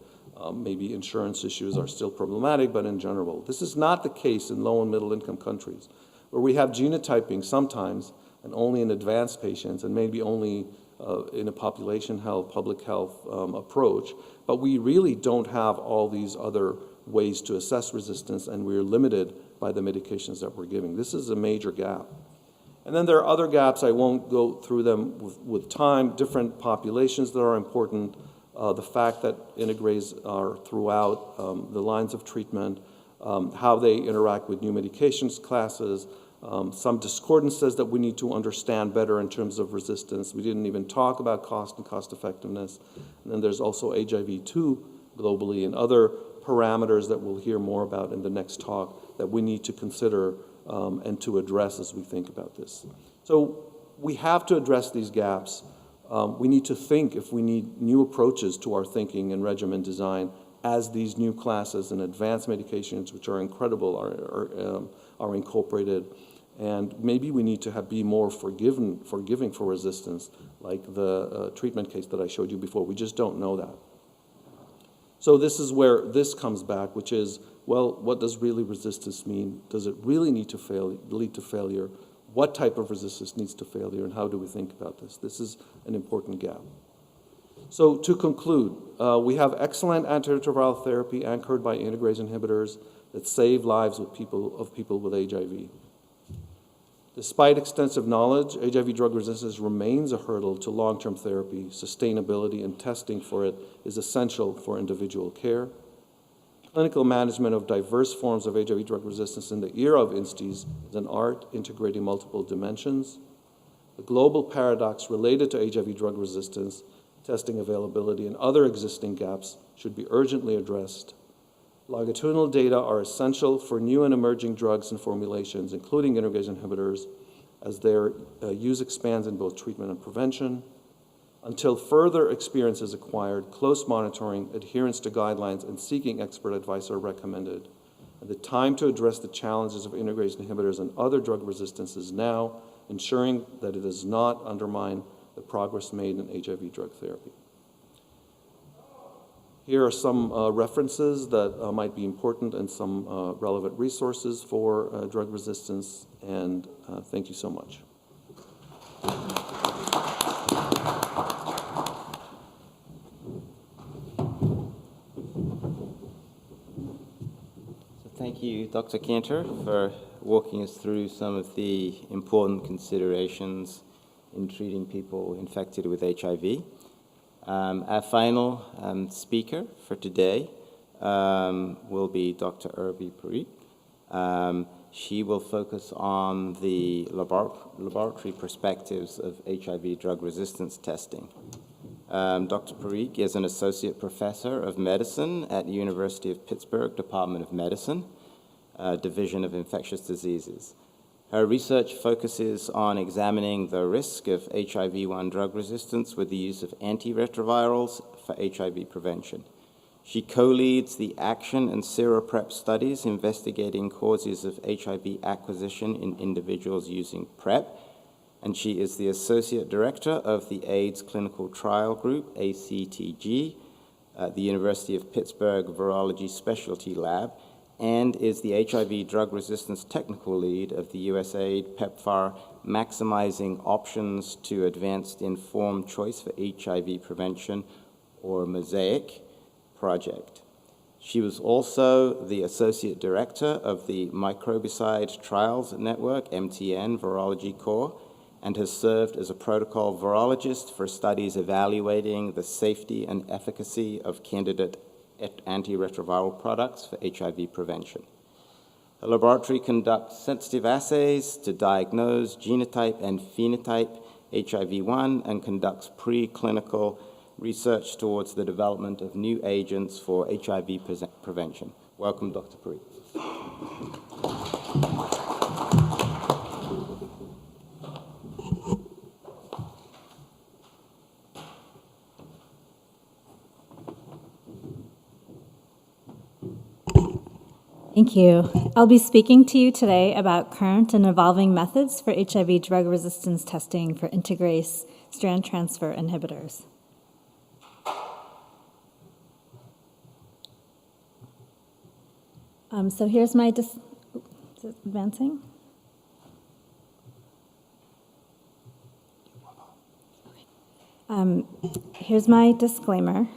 Maybe insurance issues are still problematic, but in general. This is not the case in low and middle income countries, where we have genotyping sometimes, and only in advanced patients, and maybe only in a population health, public health approach. But we really don't have all these other ways to assess resistance, and we're limited by the medications that we're giving. This is a major gap. And then there are other gaps. I won't go through them with time. Different populations that are important. The fact that integrase are throughout the lines of treatment, how they interact with new medications classes, some discordances that we need to understand better in terms of resistance. We didn't even talk about cost and cost effectiveness. And then there's also HIV-2 globally and other parameters that we'll hear more about in the next talk that we need to consider and to address as we think about this. So we have to address these gaps. We need to think if we need new approaches to our thinking and regimen design as these new classes and advanced medications, which are incredible, are incorporated. And maybe we need to be more forgiving for resistance, like the treatment case that I showed you before. We just don't know that. So this is where this comes back, which is, well, what does really resistance mean? Does it really need to lead to failure? What type of resistance needs to failure, and how do we think about this? This is an important gap. So to conclude, we have excellent antiretroviral therapy anchored by integrase inhibitors that save lives of people with HIV. Despite extensive knowledge, HIV drug resistance remains a hurdle to long-term therapy. Sustainability and testing for it is essential for individual care. Clinical management of diverse forms of HIV drug resistance in the era of INSTIs is an art integrating multiple dimensions. The global paradox related to HIV drug resistance, testing availability, and other existing gaps should be urgently addressed. Longitudinal data are essential for new and emerging drugs and formulations, including integrase inhibitors, as their use expands in both treatment and prevention. Until further experience is acquired, close monitoring, adherence to guidelines, and seeking expert advice are recommended. And the time to address the challenges of integrase inhibitors and other drug resistance is now, ensuring that it does not undermine the progress made in HIV drug therapy. Here are some references that might be important and some relevant resources for drug resistance, and thank you so much. Thank you, Dr. Kantor, for walking us through some of the important considerations in treating people infected with HIV. Our final speaker for today will be Dr. Urvi Parikh. She will focus on the laboratory perspectives of HIV drug resistance testing. Dr. Parikh is an associate professor of medicine at the University of Pittsburgh Department of Medicine, Division of Infectious Diseases. Her research focuses on examining the risk of HIV-1 drug resistance with the use of antiretrovirals for HIV prevention. She co-leads the ACTION and SeroPrep studies investigating causes of HIV acquisition in individuals using PrEP, and she is the Associate Director of the AIDS Clinical Trial Group, ACTG, at the University of Pittsburgh Virology Specialty Lab, and is the HIV drug resistance technical lead of the USAID PEPFAR Maximizing Options to Advanced Informed Choice for HIV Prevention, or MOSAIC, project. She was also the Associate Director of the Microbicide Trials Network, MTN, Virology Core, and has served as a protocol virologist for studies evaluating the safety and efficacy of candidate antiretroviral products for HIV prevention. The laboratory conducts sensitive assays to diagnose genotype and phenotype HIV-1 and conducts preclinical research towards the development of new agents for HIV prevention. Welcome, Dr. Parikh. Thank you. I'll be speaking to you today about current and evolving methods for HIV drug resistance testing for integrase strand transfer inhibitors. So here's my, is it advancing? Here's my disclaimer.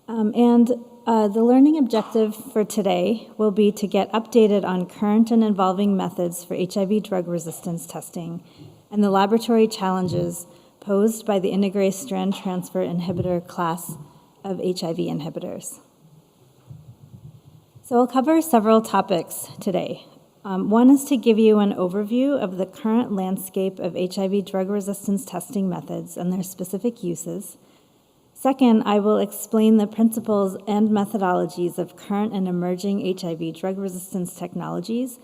The learning objective for today will be to get updated on current and evolving methods for HIV drug resistance testing and the laboratory challenges posed by the integrase strand transfer inhibitor class of HIV inhibitors. So I'll cover several topics today. One is to give you an overview of the current landscape of HIV drug resistance testing methods and their specific uses. Second, I will explain the principles and methodologies of current and emerging HIV drug resistance technologies,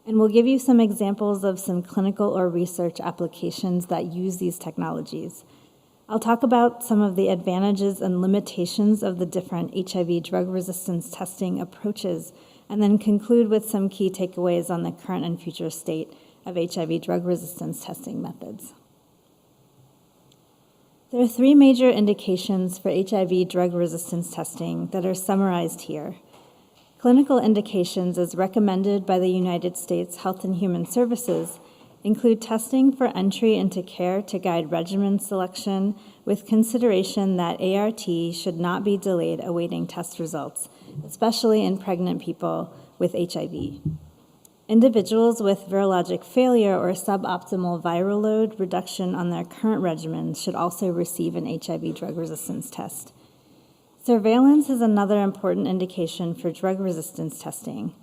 and we'll give you some examples of some clinical or research applications that use these technologies. I'll talk about some of the advantages and limitations of the different HIV drug resistance testing approaches, and then conclude with some key takeaways on the current and future state of HIV drug resistance testing methods. There are three major indications for HIV drug resistance testing that are summarized here. Clinical indications, as recommended by the United States Health and Human Services, include testing for entry into care to guide regimen selection with consideration that ART should not be delayed awaiting test results, especially in pregnant people with HIV. Individuals with virologic failure or suboptimal viral load reduction on their current regimen should also receive an HIV drug resistance test. Surveillance is another important indication for drug resistance testing.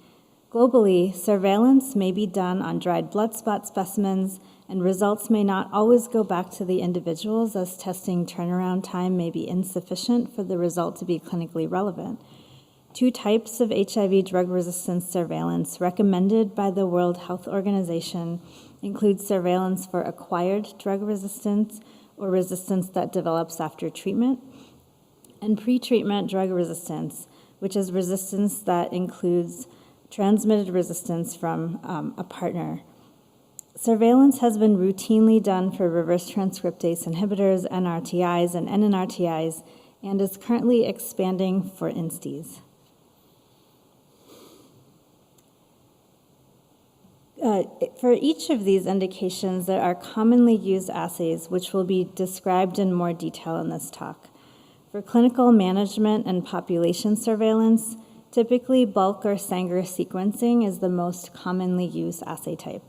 Globally, surveillance may be done on dried blood spot specimens, and results may not always go back to the individuals, as testing turnaround time may be insufficient for the result to be clinically relevant. Two types of HIV drug resistance surveillance recommended by the World Health Organization include surveillance for acquired drug resistance or resistance that develops after treatment, and pre-treatment drug resistance, which is resistance that includes transmitted resistance from a partner. Surveillance has been routinely done for reverse transcriptase inhibitors, NRTIs, and NNRTIs, and is currently expanding for INSTIs. For each of these indications, there are commonly used assays, which will be described in more detail in this talk. For clinical management and population surveillance, typically bulk or Sanger sequencing is the most commonly used assay type.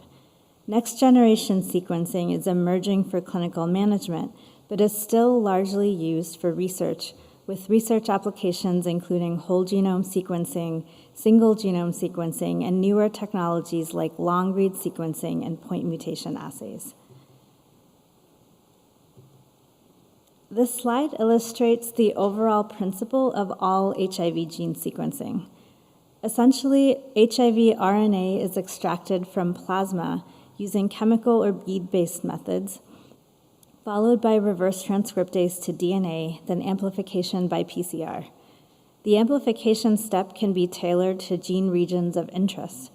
Next-generation sequencing is emerging for clinical management, but is still largely used for research, with research applications including whole genome sequencing, single genome sequencing, and newer technologies like long-read sequencing and point mutation assays. This slide illustrates the overall principle of all HIV gene sequencing. Essentially, HIV RNA is extracted from plasma using chemical or bead-based methods, followed by reverse transcriptase to DNA, then amplification by PCR. The amplification step can be tailored to gene regions of interest.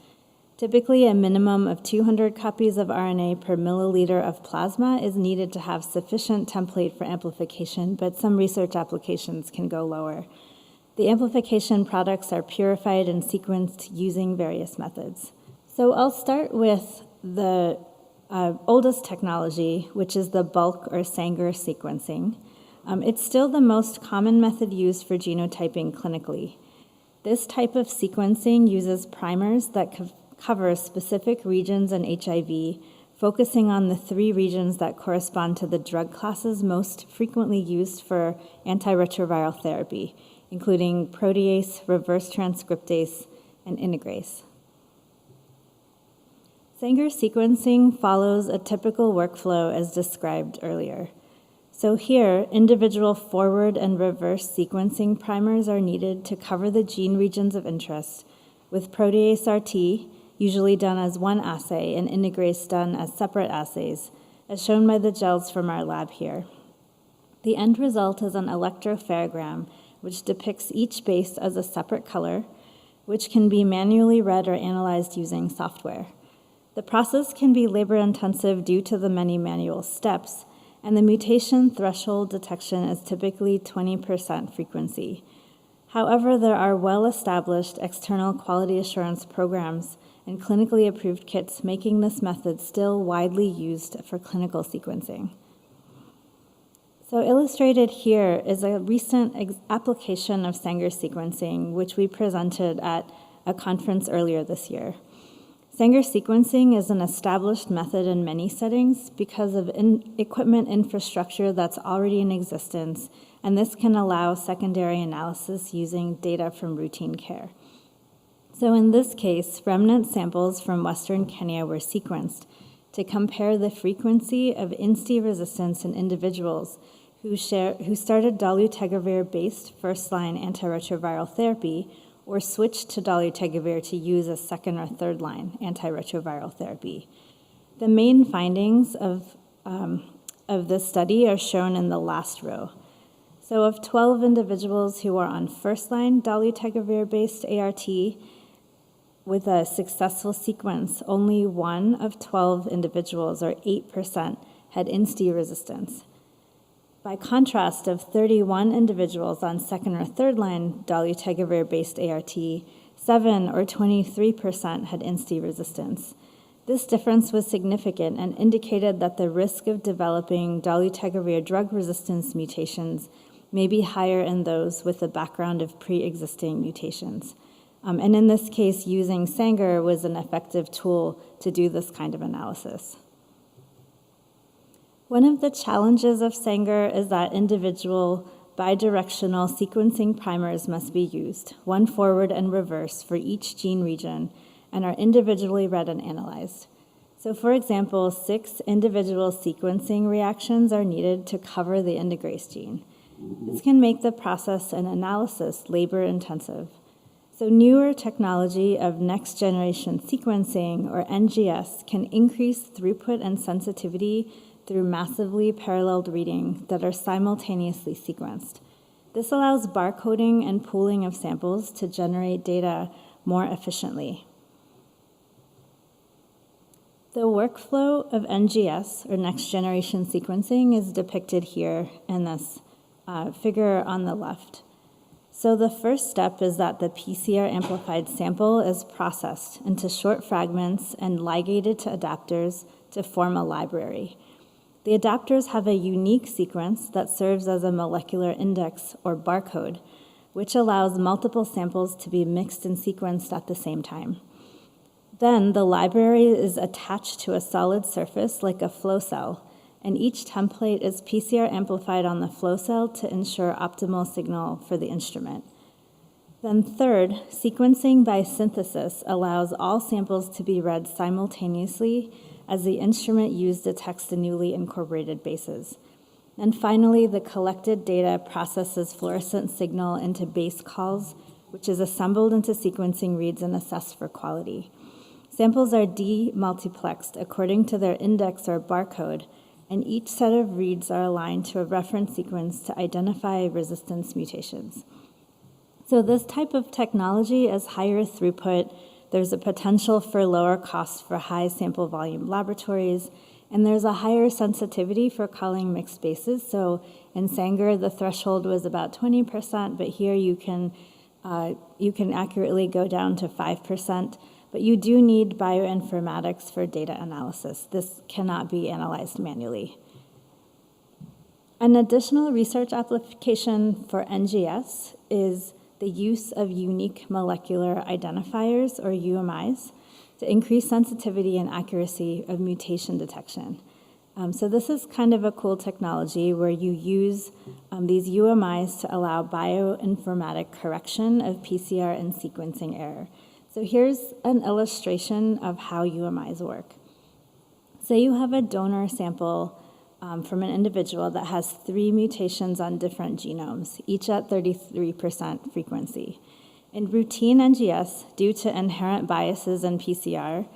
Typically, a minimum of 200 copies of RNA per milliliter of plasma is needed to have sufficient template for amplification, but some research applications can go lower. The amplification products are purified and sequenced using various methods. So I'll start with the oldest technology, which is the bulk or Sanger sequencing. It's still the most common method used for genotyping clinically. This type of sequencing uses primers that cover specific regions in HIV, focusing on the three regions that correspond to the drug classes most frequently used for antiretroviral therapy, including protease, reverse transcriptase, and integrase. Sanger sequencing follows a typical workflow as described earlier. So here, individual forward and reverse sequencing primers are needed to cover the gene regions of interest, with protease RT usually done as one assay and integrase done as separate assays, as shown by the gels from our lab here. The end result is an electropherogram, which depicts each base as a separate color, which can be manually read or analyzed using software. The process can be labor-intensive due to the many manual steps, and the mutation threshold detection is typically 20% frequency. However, there are well-established external quality assurance programs and clinically approved kits making this method still widely used for clinical sequencing. So illustrated here is a recent application of Sanger sequencing, which we presented at a conference earlier this year. Sanger sequencing is an established method in many settings because of equipment infrastructure that's already in existence, and this can allow secondary analysis using data from routine care. So in this case, remnant samples from Western Kenya were sequenced to compare the frequency of INSTI resistance in individuals who started dolutegravir-based first-line antiretroviral therapy or switched to dolutegravir to use as second or third-line antiretroviral therapy. The main findings of this study are shown in the last row. So of 12 individuals who were on first-line dolutegravir-based ART with a successful sequence, only 1 of 12 individuals, or 8%, had INSTI resistance. By contrast, of 31 individuals on second or third-line dolutegravir-based ART, 7 or 23% had INSTI resistance. This difference was significant and indicated that the risk of developing dolutegravir drug resistance mutations may be higher in those with a background of pre-existing mutations. And in this case, using Sanger was an effective tool to do this kind of analysis. One of the challenges of Sanger is that individual bidirectional sequencing primers must be used, one forward and reverse for each gene region, and are individually read and analyzed. So for example, 6 individual sequencing reactions are needed to cover the integrase gene. This can make the process and analysis labor-intensive. So newer technology of next-generation sequencing, or NGS, can increase throughput and sensitivity through massively paralleled reading that are simultaneously sequenced. This allows barcoding and pooling of samples to generate data more efficiently. The workflow of NGS, or next-generation sequencing, is depicted here in this figure on the left. So the first step is that the PCR-amplified sample is processed into short fragments and ligated to adapters to form a library. The adapters have a unique sequence that serves as a molecular index, or barcode, which allows multiple samples to be mixed and sequenced at the same time. Then the library is attached to a solid surface like a flow cell, and each template is PCR amplified on the flow cell to ensure optimal signal for the instrument. Then third, sequencing by synthesis allows all samples to be read simultaneously as the instrument used detects the newly incorporated bases. And finally, the collected data processes fluorescent signal into base calls, which is assembled into sequencing reads and assessed for quality. Samples are demultiplexed according to their index or barcode, and each set of reads are aligned to a reference sequence to identify resistance mutations. So this type of technology is higher throughput. There's a potential for lower costs for high sample volume laboratories, and there's a higher sensitivity for calling mixed bases. So in Sanger, the threshold was about 20%, but here you can accurately go down to 5%. But you do need bioinformatics for data analysis. This cannot be analyzed manually. An additional research application for NGS is the use of unique molecular identifiers, or UMIs, to increase sensitivity and accuracy of mutation detection. So this is kind of a cool technology where you use these UMIs to allow bioinformatic correction of PCR and sequencing error. So here's an illustration of how UMIs work. Say you have a donor sample from an individual that has 3 mutations on different genomes, each at 33% frequency. In routine NGS, due to inherent biases in PCR,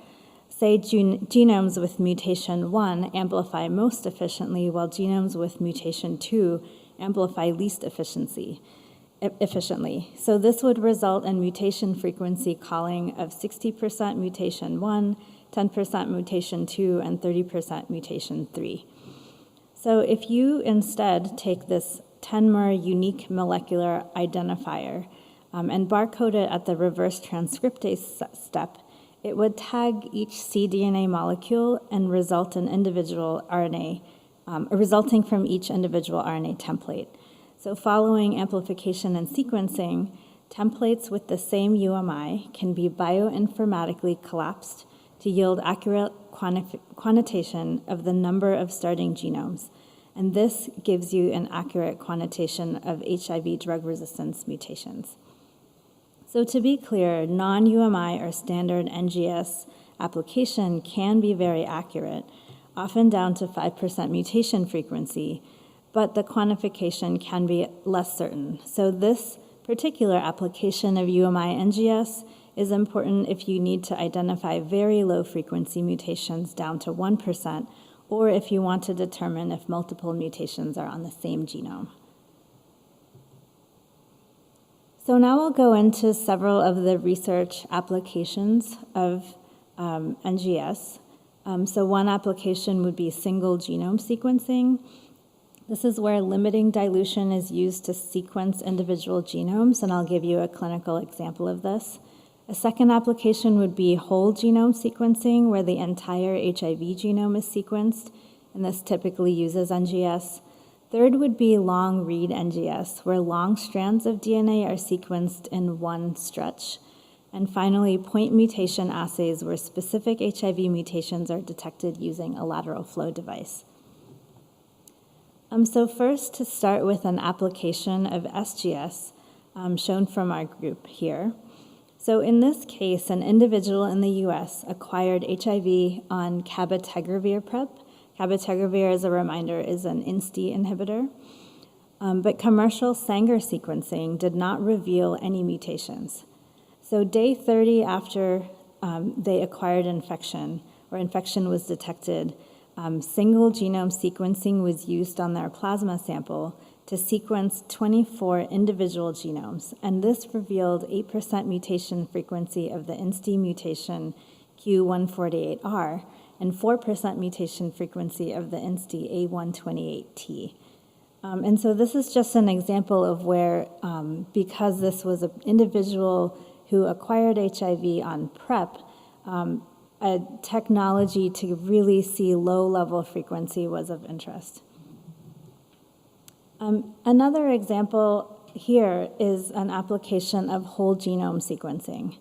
say genomes with mutation 1 amplify most efficiently, while genomes with mutation 2 amplify least efficiently. So this would result in mutation frequency calling of 60% mutation 1, 10% mutation 2, and 30% mutation 3. So if you instead take this 10-mer unique molecular identifier and barcode it at the reverse transcriptase step, it would tag each cDNA molecule and result in individual RNA, resulting from each individual RNA template. So following amplification and sequencing, templates with the same UMI can be bioinformatically collapsed to yield accurate quantitation of the number of starting genomes. And this gives you an accurate quantitation of HIV drug resistance mutations. So to be clear, non-UMI or standard NGS application can be very accurate, often down to 5% mutation frequency, but the quantification can be less certain. So this particular application of UMI NGS is important if you need to identify very low frequency mutations down to 1%, or if you want to determine if multiple mutations are on the same genome. So now I'll go into several of the research applications of NGS. So one application would be single genome sequencing. This is where limiting dilution is used to sequence individual genomes, and I'll give you a clinical example of this. A second application would be whole genome sequencing, where the entire HIV genome is sequenced, and this typically uses NGS. Third would be long read NGS, where long strands of DNA are sequenced in one stretch. And finally, point mutation assays, where specific HIV mutations are detected using a lateral flow device. So first, to start with an application of SGS, shown from our group here. So in this case, an individual in the US acquired HIV on cabotegravir PrEP. Cabotegravir, as a reminder, is an INSTI inhibitor. But commercial Sanger sequencing did not reveal any mutations. So day 30 after they acquired infection, or infection was detected, single genome sequencing was used on their plasma sample to sequence 24 individual genomes, and this revealed 8% mutation frequency of the INSTI mutation Q148R and 4% mutation frequency of the INSTI A128T. And so this is just an example of where, because this was an individual who acquired HIV on PrEP, a technology to really see low-level frequency was of interest. Another example here is an application of whole genome sequencing.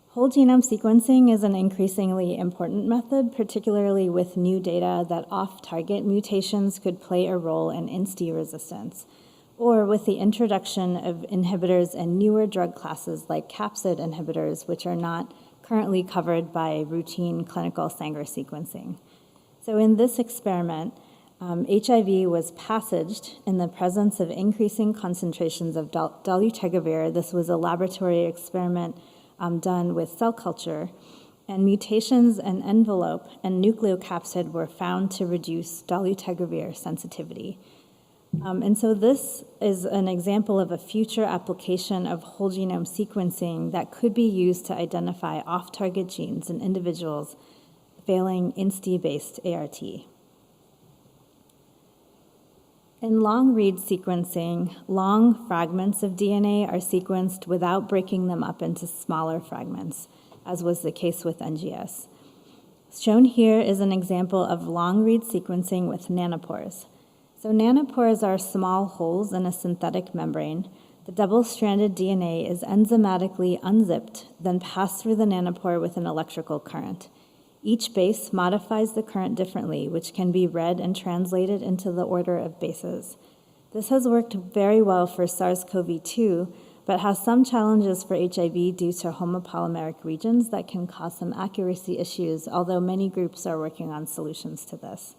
Whole genome sequencing is an increasingly important method, particularly with new data that off-target mutations could play a role in INSTI resistance, or with the introduction of inhibitors in newer drug classes like capsid inhibitors, which are not currently covered by routine clinical Sanger sequencing. So in this experiment, HIV was passaged in the presence of increasing concentrations of dolutegravir. This was a laboratory experiment done with cell culture, and mutations in envelope and nucleocapsid were found to reduce dolutegravir sensitivity. And so this is an example of a future application of whole genome sequencing that could be used to identify off-target genes in individuals failing INSTI-based ART. In long-read sequencing, long fragments of DNA are sequenced without breaking them up into smaller fragments, as was the case with NGS. Shown here is an example of long-read sequencing with nanopores. So nanopores are small holes in a synthetic membrane. The double-stranded DNA is enzymatically unzipped, then passed through the nanopore with an electrical current. Each base modifies the current differently, which can be read and translated into the order of bases. This has worked very well for SARS-CoV-2, but has some challenges for HIV due to homopolymeric regions that can cause some accuracy issues, although many groups are working on solutions to this.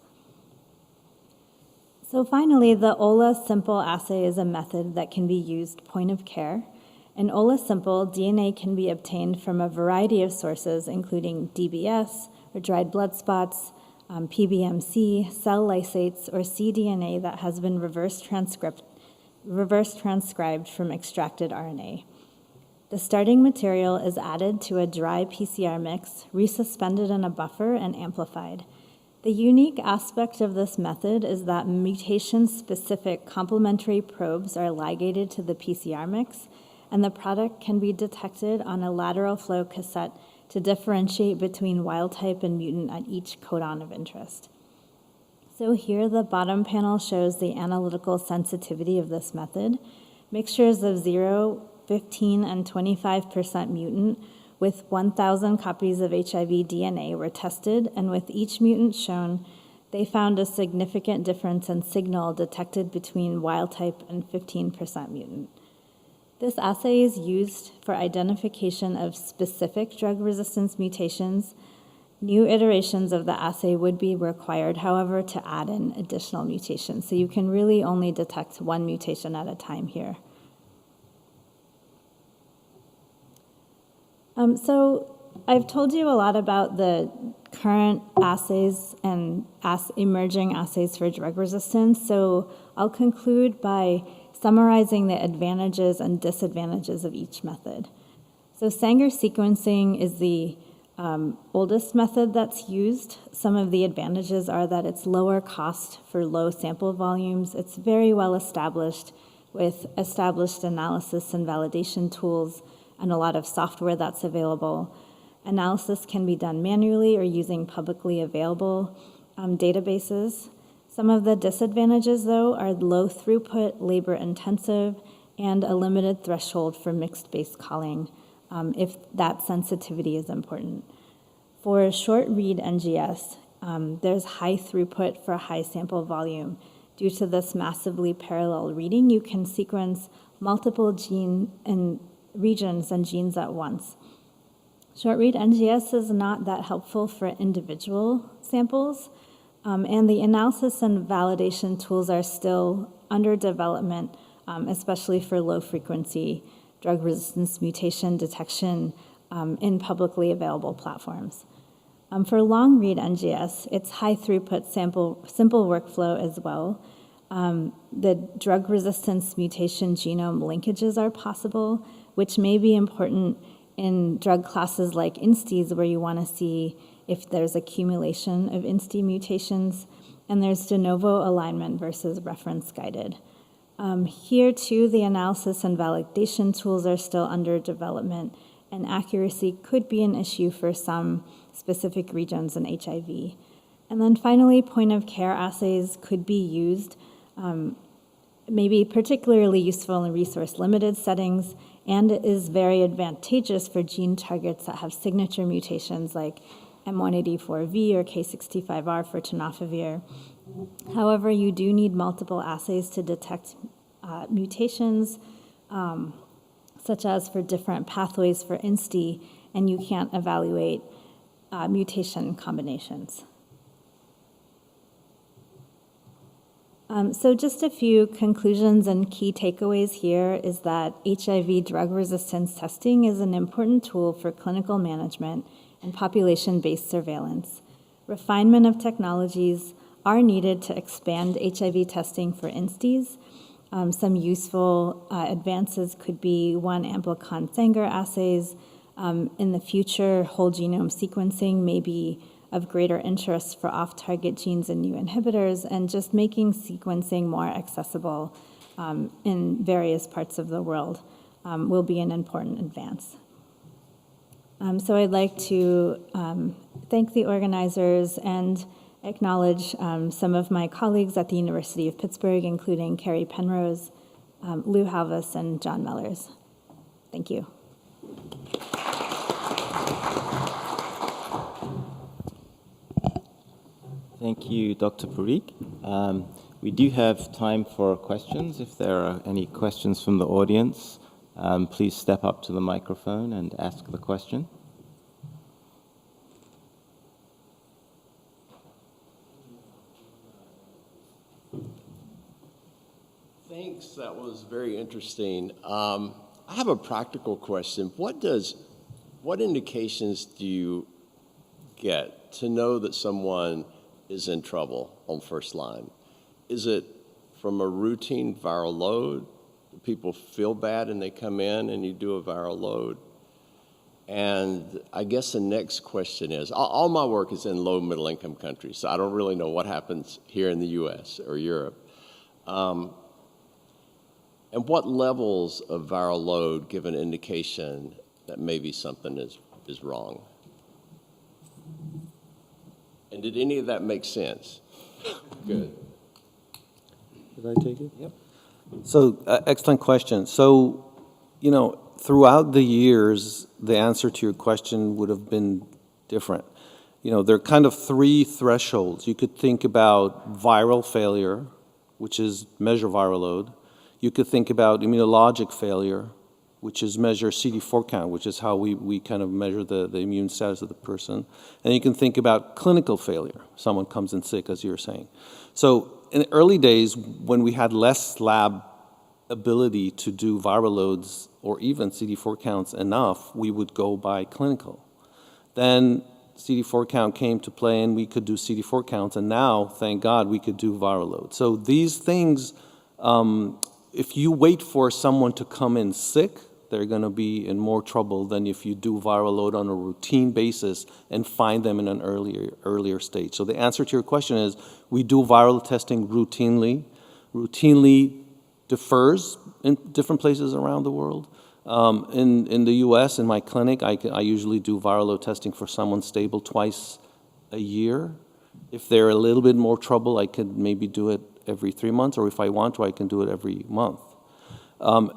So finally, the OLA Simple assay is a method that can be used point of care. In OLA Simple, DNA can be obtained from a variety of sources, including DBS, or dried blood spots, PBMC, cell lysates, or cDNA that has been reverse transcribed from extracted RNA. The starting material is added to a dry PCR mix, resuspended in a buffer, and amplified. The unique aspect of this method is that mutation-specific complementary probes are ligated to the PCR mix, and the product can be detected on a lateral flow cassette to differentiate between wild type and mutant at each codon of interest. So here the bottom panel shows the analytical sensitivity of this method. Mixtures of 0, 15, and 25% mutant with 1,000 copies of HIV DNA were tested, and with each mutant shown, they found a significant difference in signal detected between wild type and 15% mutant. This assay is used for identification of specific drug resistance mutations. New iterations of the assay would be required, however, to add in additional mutations. So you can really only detect one mutation at a time here. So I've told you a lot about the current assays and emerging assays for drug resistance. So I'll conclude by summarizing the advantages and disadvantages of each method. So Sanger sequencing is the oldest method that's used. Some of the advantages are that it's lower cost for low sample volumes. It's very well established with established analysis and validation tools and a lot of software that's available. Analysis can be done manually or using publicly available databases. Some of the disadvantages, though, are low throughput, labor intensive, and a limited threshold for mixed base calling if that sensitivity is important. For short read NGS, there's high throughput for high sample volume. Due to this massively parallel reading, you can sequence multiple gene and regions and genes at once. Short read NGS is not that helpful for individual samples, and the analysis and validation tools are still under development, especially for low frequency drug resistance mutation detection in publicly available platforms. For long read NGS, it's high throughput simple workflow as well. The drug resistance mutation genome linkages are possible, which may be important in drug classes like INSTIs, where you want to see if there's accumulation of INSTI mutations, and there's de novo alignment versus reference guided. Here too, the analysis and validation tools are still under development, and accuracy could be an issue for some specific regions in HIV. And then finally, point of care assays could be used, maybe particularly useful in resource limited settings, and is very advantageous for gene targets that have signature mutations like M184V or K65R for tenofovir. However, you do need multiple assays to detect mutations, such as for different pathways for INSTI, and you can't evaluate mutation combinations. So just a few conclusions and key takeaways here is that HIV drug resistance testing is an important tool for clinical management and population-based surveillance. Refinement of technologies are needed to expand HIV testing for INSTIs. Some useful advances could be amplicon Sanger assays. In the future, whole genome sequencing may be of greater interest for off-target genes and new inhibitors, and just making sequencing more accessible in various parts of the world will be an important advance. So I'd like to thank the organizers and acknowledge some of my colleagues at the University of Pittsburgh, including Carrie Penrose, Lou Halvis, and John Mellors. Thank you. Thank you, Dr. Parikh. We do have time for questions. If there are any questions from the audience, please step up to the microphone and ask the question. Thanks, that was very interesting. I have a practical question. What indications do you get to know that someone is in trouble on first line? Is it from a routine viral load? Do people feel bad and they come in and you do a viral load? And I guess the next question is, all my work is in low middle income countries, so I don't really know what happens here in the US or Europe. And what levels of viral load give an indication that maybe something is wrong? And did any of that make sense? Good. Did I take it? Yep. So, excellent question. So, throughout the years, the answer to your question would have been different. There are kind of three thresholds. You could think about viral failure, which is measure viral load. You could think about immunologic failure, which is measure CD4 count, which is how we kind of measure the immune status of the person. And you can think about clinical failure. Someone comes in sick, as you were saying. So in the early days, when we had less lab ability to do viral loads or even CD4 counts enough, we would go by clinical. Then CD4 count came to play and we could do CD4 counts, and now, thank God, we could do viral loads. So these things, if you wait for someone to come in sick, they're going to be in more trouble than if you do viral load on a routine basis and find them in an earlier stage. So the answer to your question is we do viral testing routinely. Routinely differs in different places around the world. In the U.S., in my clinic, I usually do viral load testing for someone stable twice a year. If they're a little bit more trouble, I could maybe do it every 3 months, or if I want to, I can do it every month.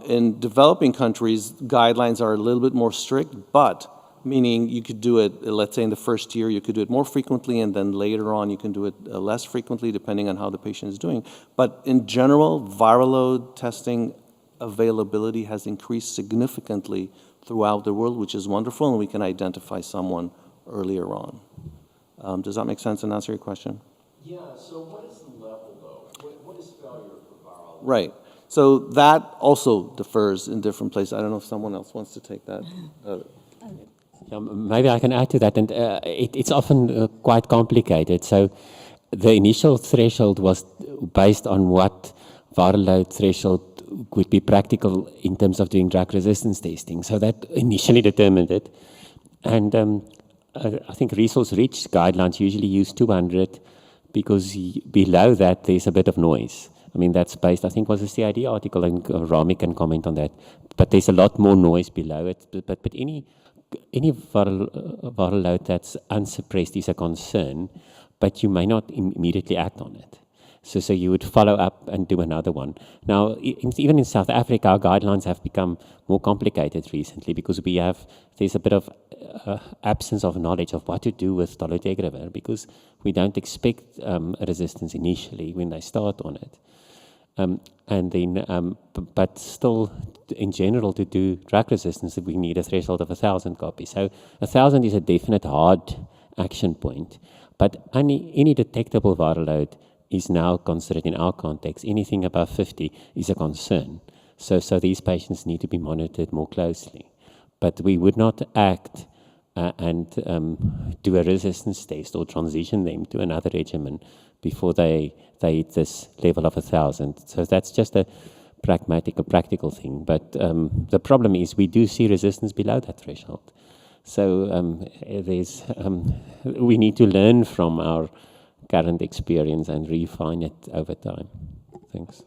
In developing countries, guidelines are a little bit more strict, but meaning you could do it, let's say in the first year, you could do it more frequently, and then later on you can do it less frequently depending on how the patient is doing. But in general, viral load testing availability has increased significantly throughout the world, which is wonderful, and we can identify someone earlier on. Does that make sense and answer your question? Yeah, so what is the level, though? What is failure for viral? Right. So that also differs in different places. I don't know if someone else wants to take that. Yeah, maybe I can add to that, and it's often quite complicated. So the initial threshold was based on what viral load threshold would be practical in terms of doing drug resistance testing. So that initially determined it. And I think resource-rich guidelines usually use 200 because below that there's a bit of noise. I mean, that's based, I think, was a CID article, and Rami can comment on that. But there's a lot more noise below it. But any viral load that's unsuppressed is a concern, but you may not immediately act on it. So you would follow up and do another one. Now, even in South Africa, our guidelines have become more complicated recently because there's a bit of absence of knowledge of what to do with dolutegravir because we don't expect a resistance initially when they start on it. But still, in general, to do drug resistance, we need a threshold of 1,000 copies. So 1,000 is a definite hard action point. But any detectable viral load is now considered in our context. Anything above 50 is a concern. So these patients need to be monitored more closely. But we would not act and do a resistance test or transition them to another regimen before they hit this level of 1,000. So that's just a practical thing. But the problem is we do see resistance below that threshold. So we need to learn from our current experience and refine it over time. Thanks.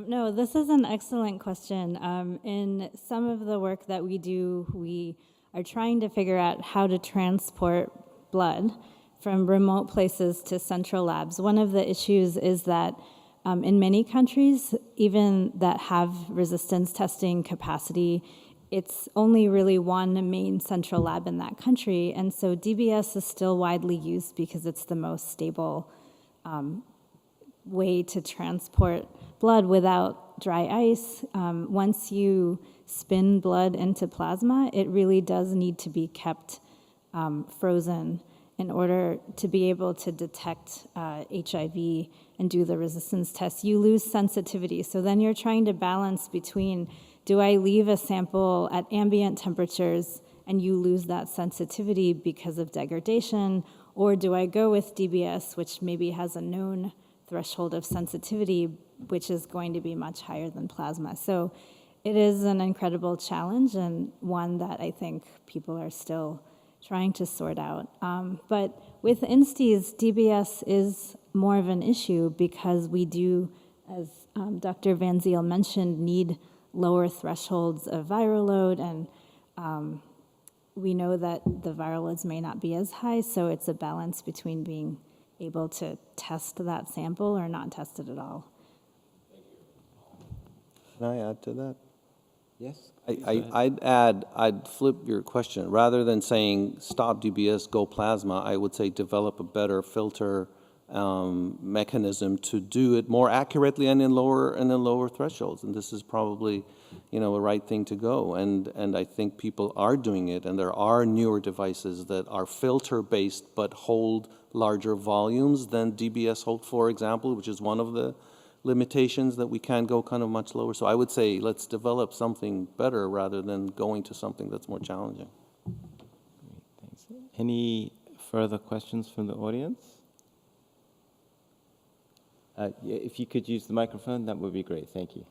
No, this is an excellent question. In some of the work that we do, we are trying to figure out how to transport blood from remote places to central labs. One of the issues is that in many countries, even that have resistance testing capacity, it's only really one main central lab in that country. And so DBS is still widely used because it's the most stable way to transport blood without dry ice. Once you spin blood into plasma, it really does need to be kept frozen in order to be able to detect HIV and do the resistance test. You lose sensitivity. So then you're trying to balance between, do I leave a sample at ambient temperatures and you lose that sensitivity because of degradation, or do I go with DBS, which maybe has a known threshold of sensitivity, which is going to be much higher than plasma. So it is an incredible challenge, and one that I think people are still trying to sort out. But with INSTIs, DBS is more of an issue because we do, as Dr. Van Ziel mentioned, need lower thresholds of viral load, and we know that the viral loads may not be as high, so it's a balance between being able to test that sample or not test it at all. Can I add to that? Yes? I'd flip your question. Rather than saying stop DBS, go plasma, I would say develop a better filter mechanism to do it more accurately and in lower thresholds. And this is probably, a right thing to go. And I think people are doing it, and there are newer devices that are filter-based but hold larger volumes than DBS hold, for example, which is one of the limitations that we can go kind of much lower. So I would say let's develop something better rather than going to something that's more challenging. Great, thanks. Any further questions from the audience? Yeah, if you could use the microphone, that would be great. Thank you.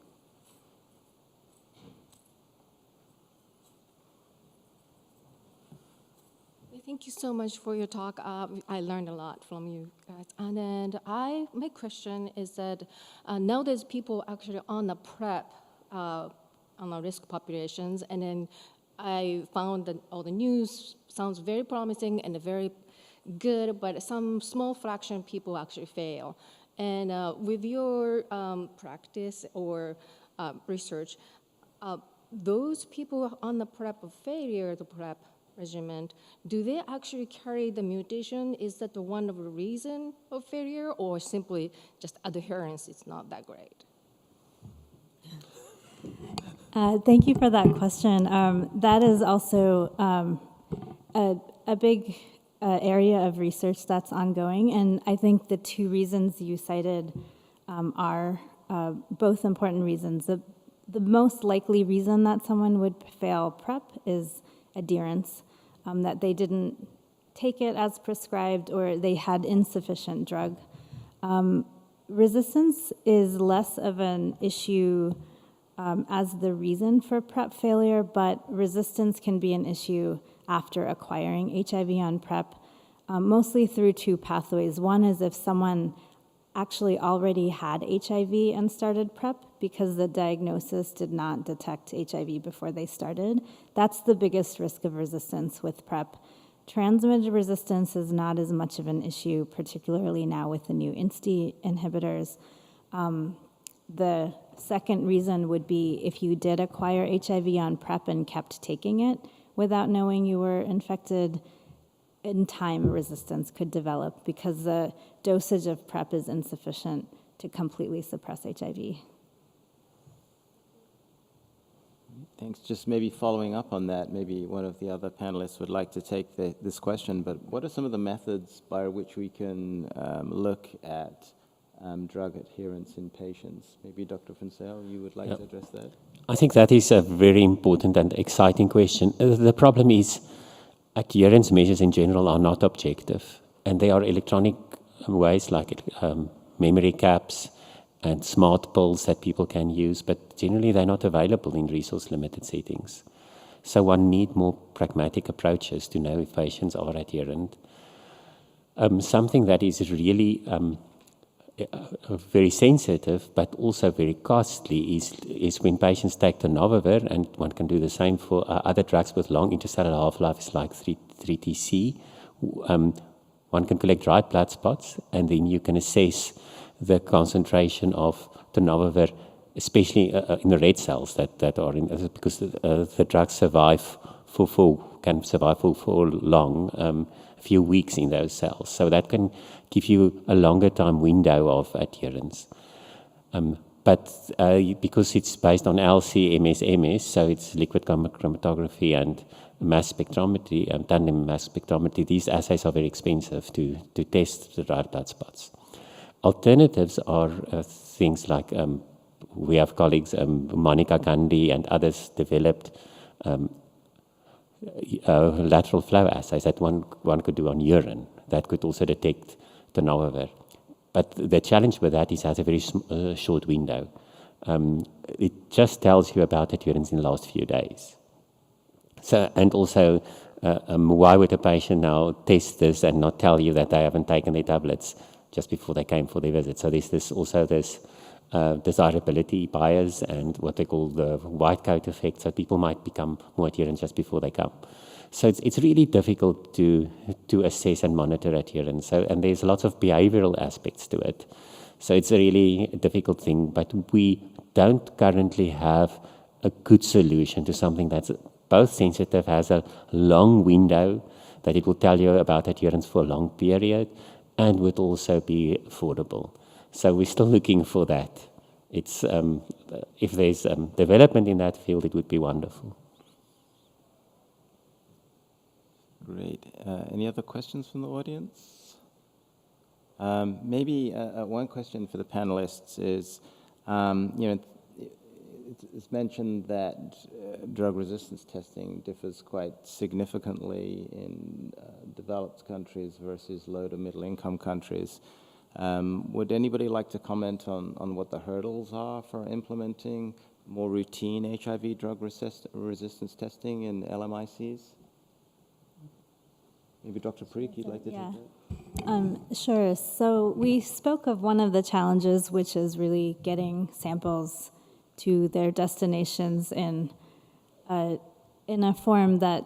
Thank you so much for your talk. I learned a lot from you guys. And then my question is that nowadays people actually on the PrEP, on the risk populations, and then I found that all the news sounds very promising and very good, but some small fraction of people actually fail. And with your practice or research, those people on the PrEP of failure, the PrEP regimen, do they actually carry the mutation? Is that the one of the reason of failure, or simply just adherence is not that great? Thank you for that question. That is also a big area of research that's ongoing, and I think the two reasons you cited are both important reasons. The most likely reason that someone would fail PrEP is adherence, that they didn't take it as prescribed or they had insufficient drug. Resistance is less of an issue as the reason for PrEP failure, but resistance can be an issue after acquiring HIV on PrEP, mostly through two pathways. One is if someone actually already had HIV and started PrEP because the diagnosis did not detect HIV before they started. That's the biggest risk of resistance with PrEP. Transmitted resistance is not as much of an issue, particularly now with the new INSTI inhibitors. The second reason would be if you did acquire HIV on PrEP and kept taking it without knowing you were infected, in time resistance could develop because the dosage of PrEP is insufficient to completely suppress HIV. Thanks. Just maybe following up on that, maybe one of the other panelists would like to take this question, but what are some of the methods by which we can look at drug adherence in patients? Maybe Dr. Van Ziel, you would like to address that? I think that is a very important and exciting question. The problem is adherence measures in general are not objective, and they are electronic ways like memory caps and smart pills that people can use, but generally they're not available in resource-limited settings. So one needs more pragmatic approaches to know if patients are adherent. Something that is really very sensitive but also very costly is when patients take tenofovir, and one can do the same for other drugs with long intercellular half-lives like 3TC. One can collect dried blood spots, and then you can assess the concentration of tenofovir, especially in the red cells that are in, because the drugs can survive for long, a few weeks in those cells. So that can give you a longer time window of adherence. But because it's based on LC-MS-MS, so it's liquid chromatography and mass spectrometry, tandem mass spectrometry, these assays are very expensive to test the dried blood spots. Alternatives are things like, we have colleagues, Monica Gandhi and others developed lateral flow assays that one could do on urine that could also detect tenofovir. But the challenge with that is it has a very short window. It just tells you about adherence in the last few days. So, and also, why would a patient now test this and not tell you that they haven't taken their tablets just before they came for their visit? So there's this desirability bias and what they call the white coat effect. So people might become more adherent just before they come. So it's really difficult to assess and monitor adherence. So, and there's lots of behavioral aspects to it. So it's a really difficult thing, but we don't currently have a good solution to something that's both sensitive, has a long window that it will tell you about adherence for a long period, and would also be affordable. So we're still looking for that. It's, if there's development in that field, it would be wonderful. Great. Any other questions from the audience? Maybe one question for the panelists is, it's mentioned that drug resistance testing differs quite significantly in developed countries versus low to middle income countries. Would anybody like to comment on what the hurdles are for implementing more routine HIV drug resistance testing in LMICs? Maybe Dr. Parikh, you'd like to take that? Sure. So we spoke of one of the challenges, which is really getting samples to their destinations in a form that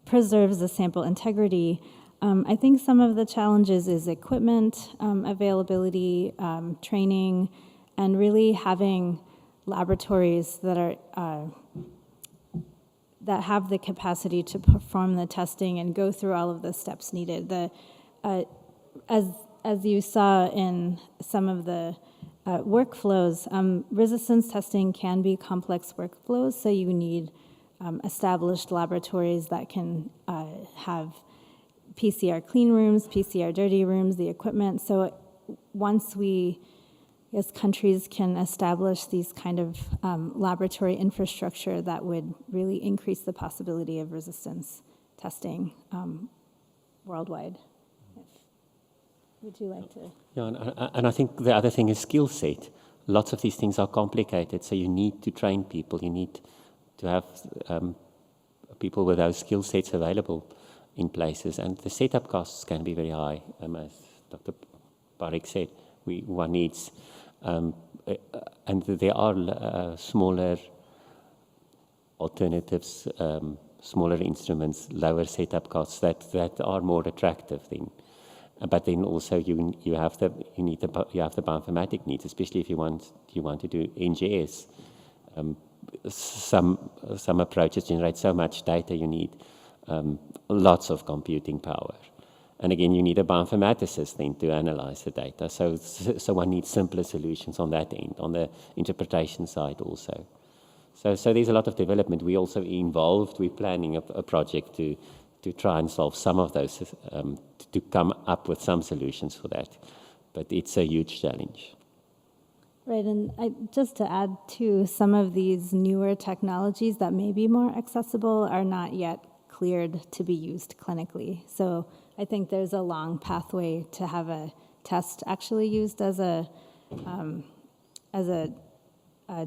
preserves the sample integrity. I think some of the challenges is equipment availability, training, and really having laboratories that are that have the capacity to perform the testing and go through all of the steps needed. As you saw in some of the workflows, resistance testing can be complex workflows, so you need established laboratories that can have PCR clean rooms, PCR dirty rooms, the equipment. So once we, as countries, can establish these kind of laboratory infrastructure, that would really increase the possibility of resistance testing worldwide. Would you like to? Yeah, and I think the other thing is skill set. Lots of these things are complicated, so you need to train people. You need to have people with those skill sets available in places, and the setup costs can be very high, as Dr. Parikh said. One needs, and there are smaller alternatives, smaller instruments, lower setup costs that are more attractive thing. But then also you have the bioinformatic needs, especially if you want to do NGS. Some approaches generate so much data, you need lots of computing power. And again, you need a bioinformaticist then to analyze the data. So one needs simpler solutions on that end, on the interpretation side also. So there's a lot of development. We're also involved. We're planning a project to try and solve some of those, to come up with some solutions for that. But it's a huge challenge. Right, and just to add to, some of these newer technologies that may be more accessible are not yet cleared to be used clinically. So I think there's a long pathway to have a test actually used as a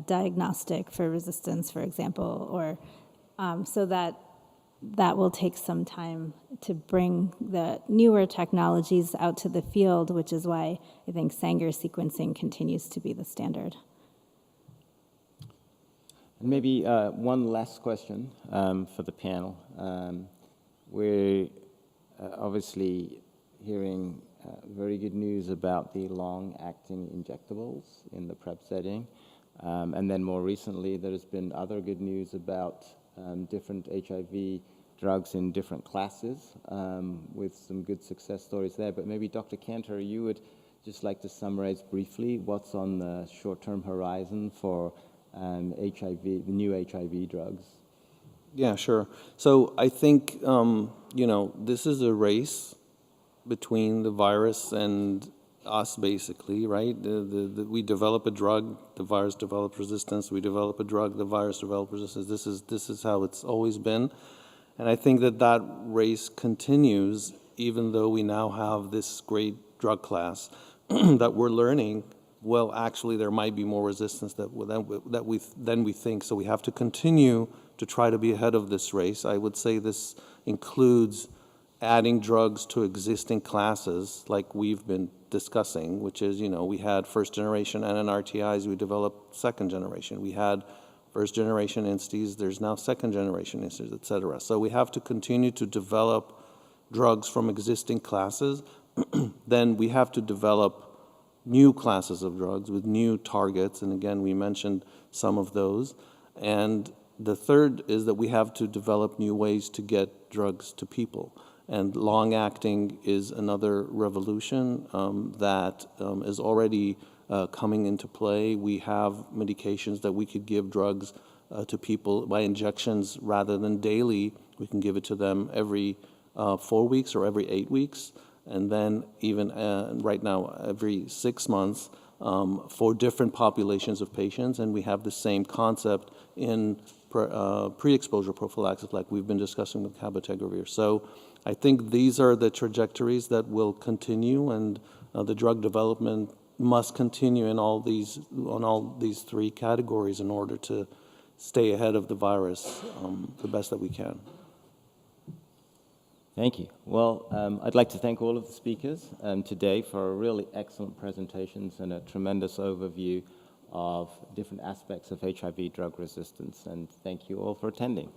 diagnostic for resistance, for example, or so that will take some time to bring the newer technologies out to the field, which is why I think Sanger sequencing continues to be the standard. And maybe one last question for the panel. We're obviously hearing very good news about the long-acting injectables in the PrEP setting. And then more recently, there's been other good news about different HIV drugs in different classes with some good success stories there. But maybe Dr. Kantor, you would just like to summarize briefly what's on the short-term horizon for HIV, the new HIV drugs. Yeah, sure. So I think, this is a race between the virus and us, basically, right? We develop a drug, the virus develops resistance. We develop a drug, the virus develops resistance. This is how it's always been. And I think that race continues, even though we now have this great drug class. that we're learning, well, actually, there might be more resistance than we think. So we have to continue to try to be ahead of this race. I would say this includes adding drugs to existing classes like we've been discussing, which is, we had first generation NNRTIs, we developed second generation. We had first generation INSTIs, there's now second generation INSTIs, et cetera. So we have to continue to develop drugs from existing classes. Then we have to develop new classes of drugs with new targets, and again, we mentioned some of those. And the third is that we have to develop new ways to get drugs to people. And long-acting is another revolution that is already coming into play. We have medications that we could give drugs to people by injections rather than daily. We can give it to them every 4 weeks or every 8 weeks. And then even right now, every 6 months for different populations of patients. And we have the same concept in pre-exposure prophylaxis like we've been discussing with cabotegravir. So I think these are the trajectories that will continue, and the drug development must continue on all these three categories in order to stay ahead of the virus the best that we can. Thank you. Well, I'd like to thank all of the speakers today for really excellent presentations and a tremendous overview of different aspects of HIV drug resistance. And thank you all for attending.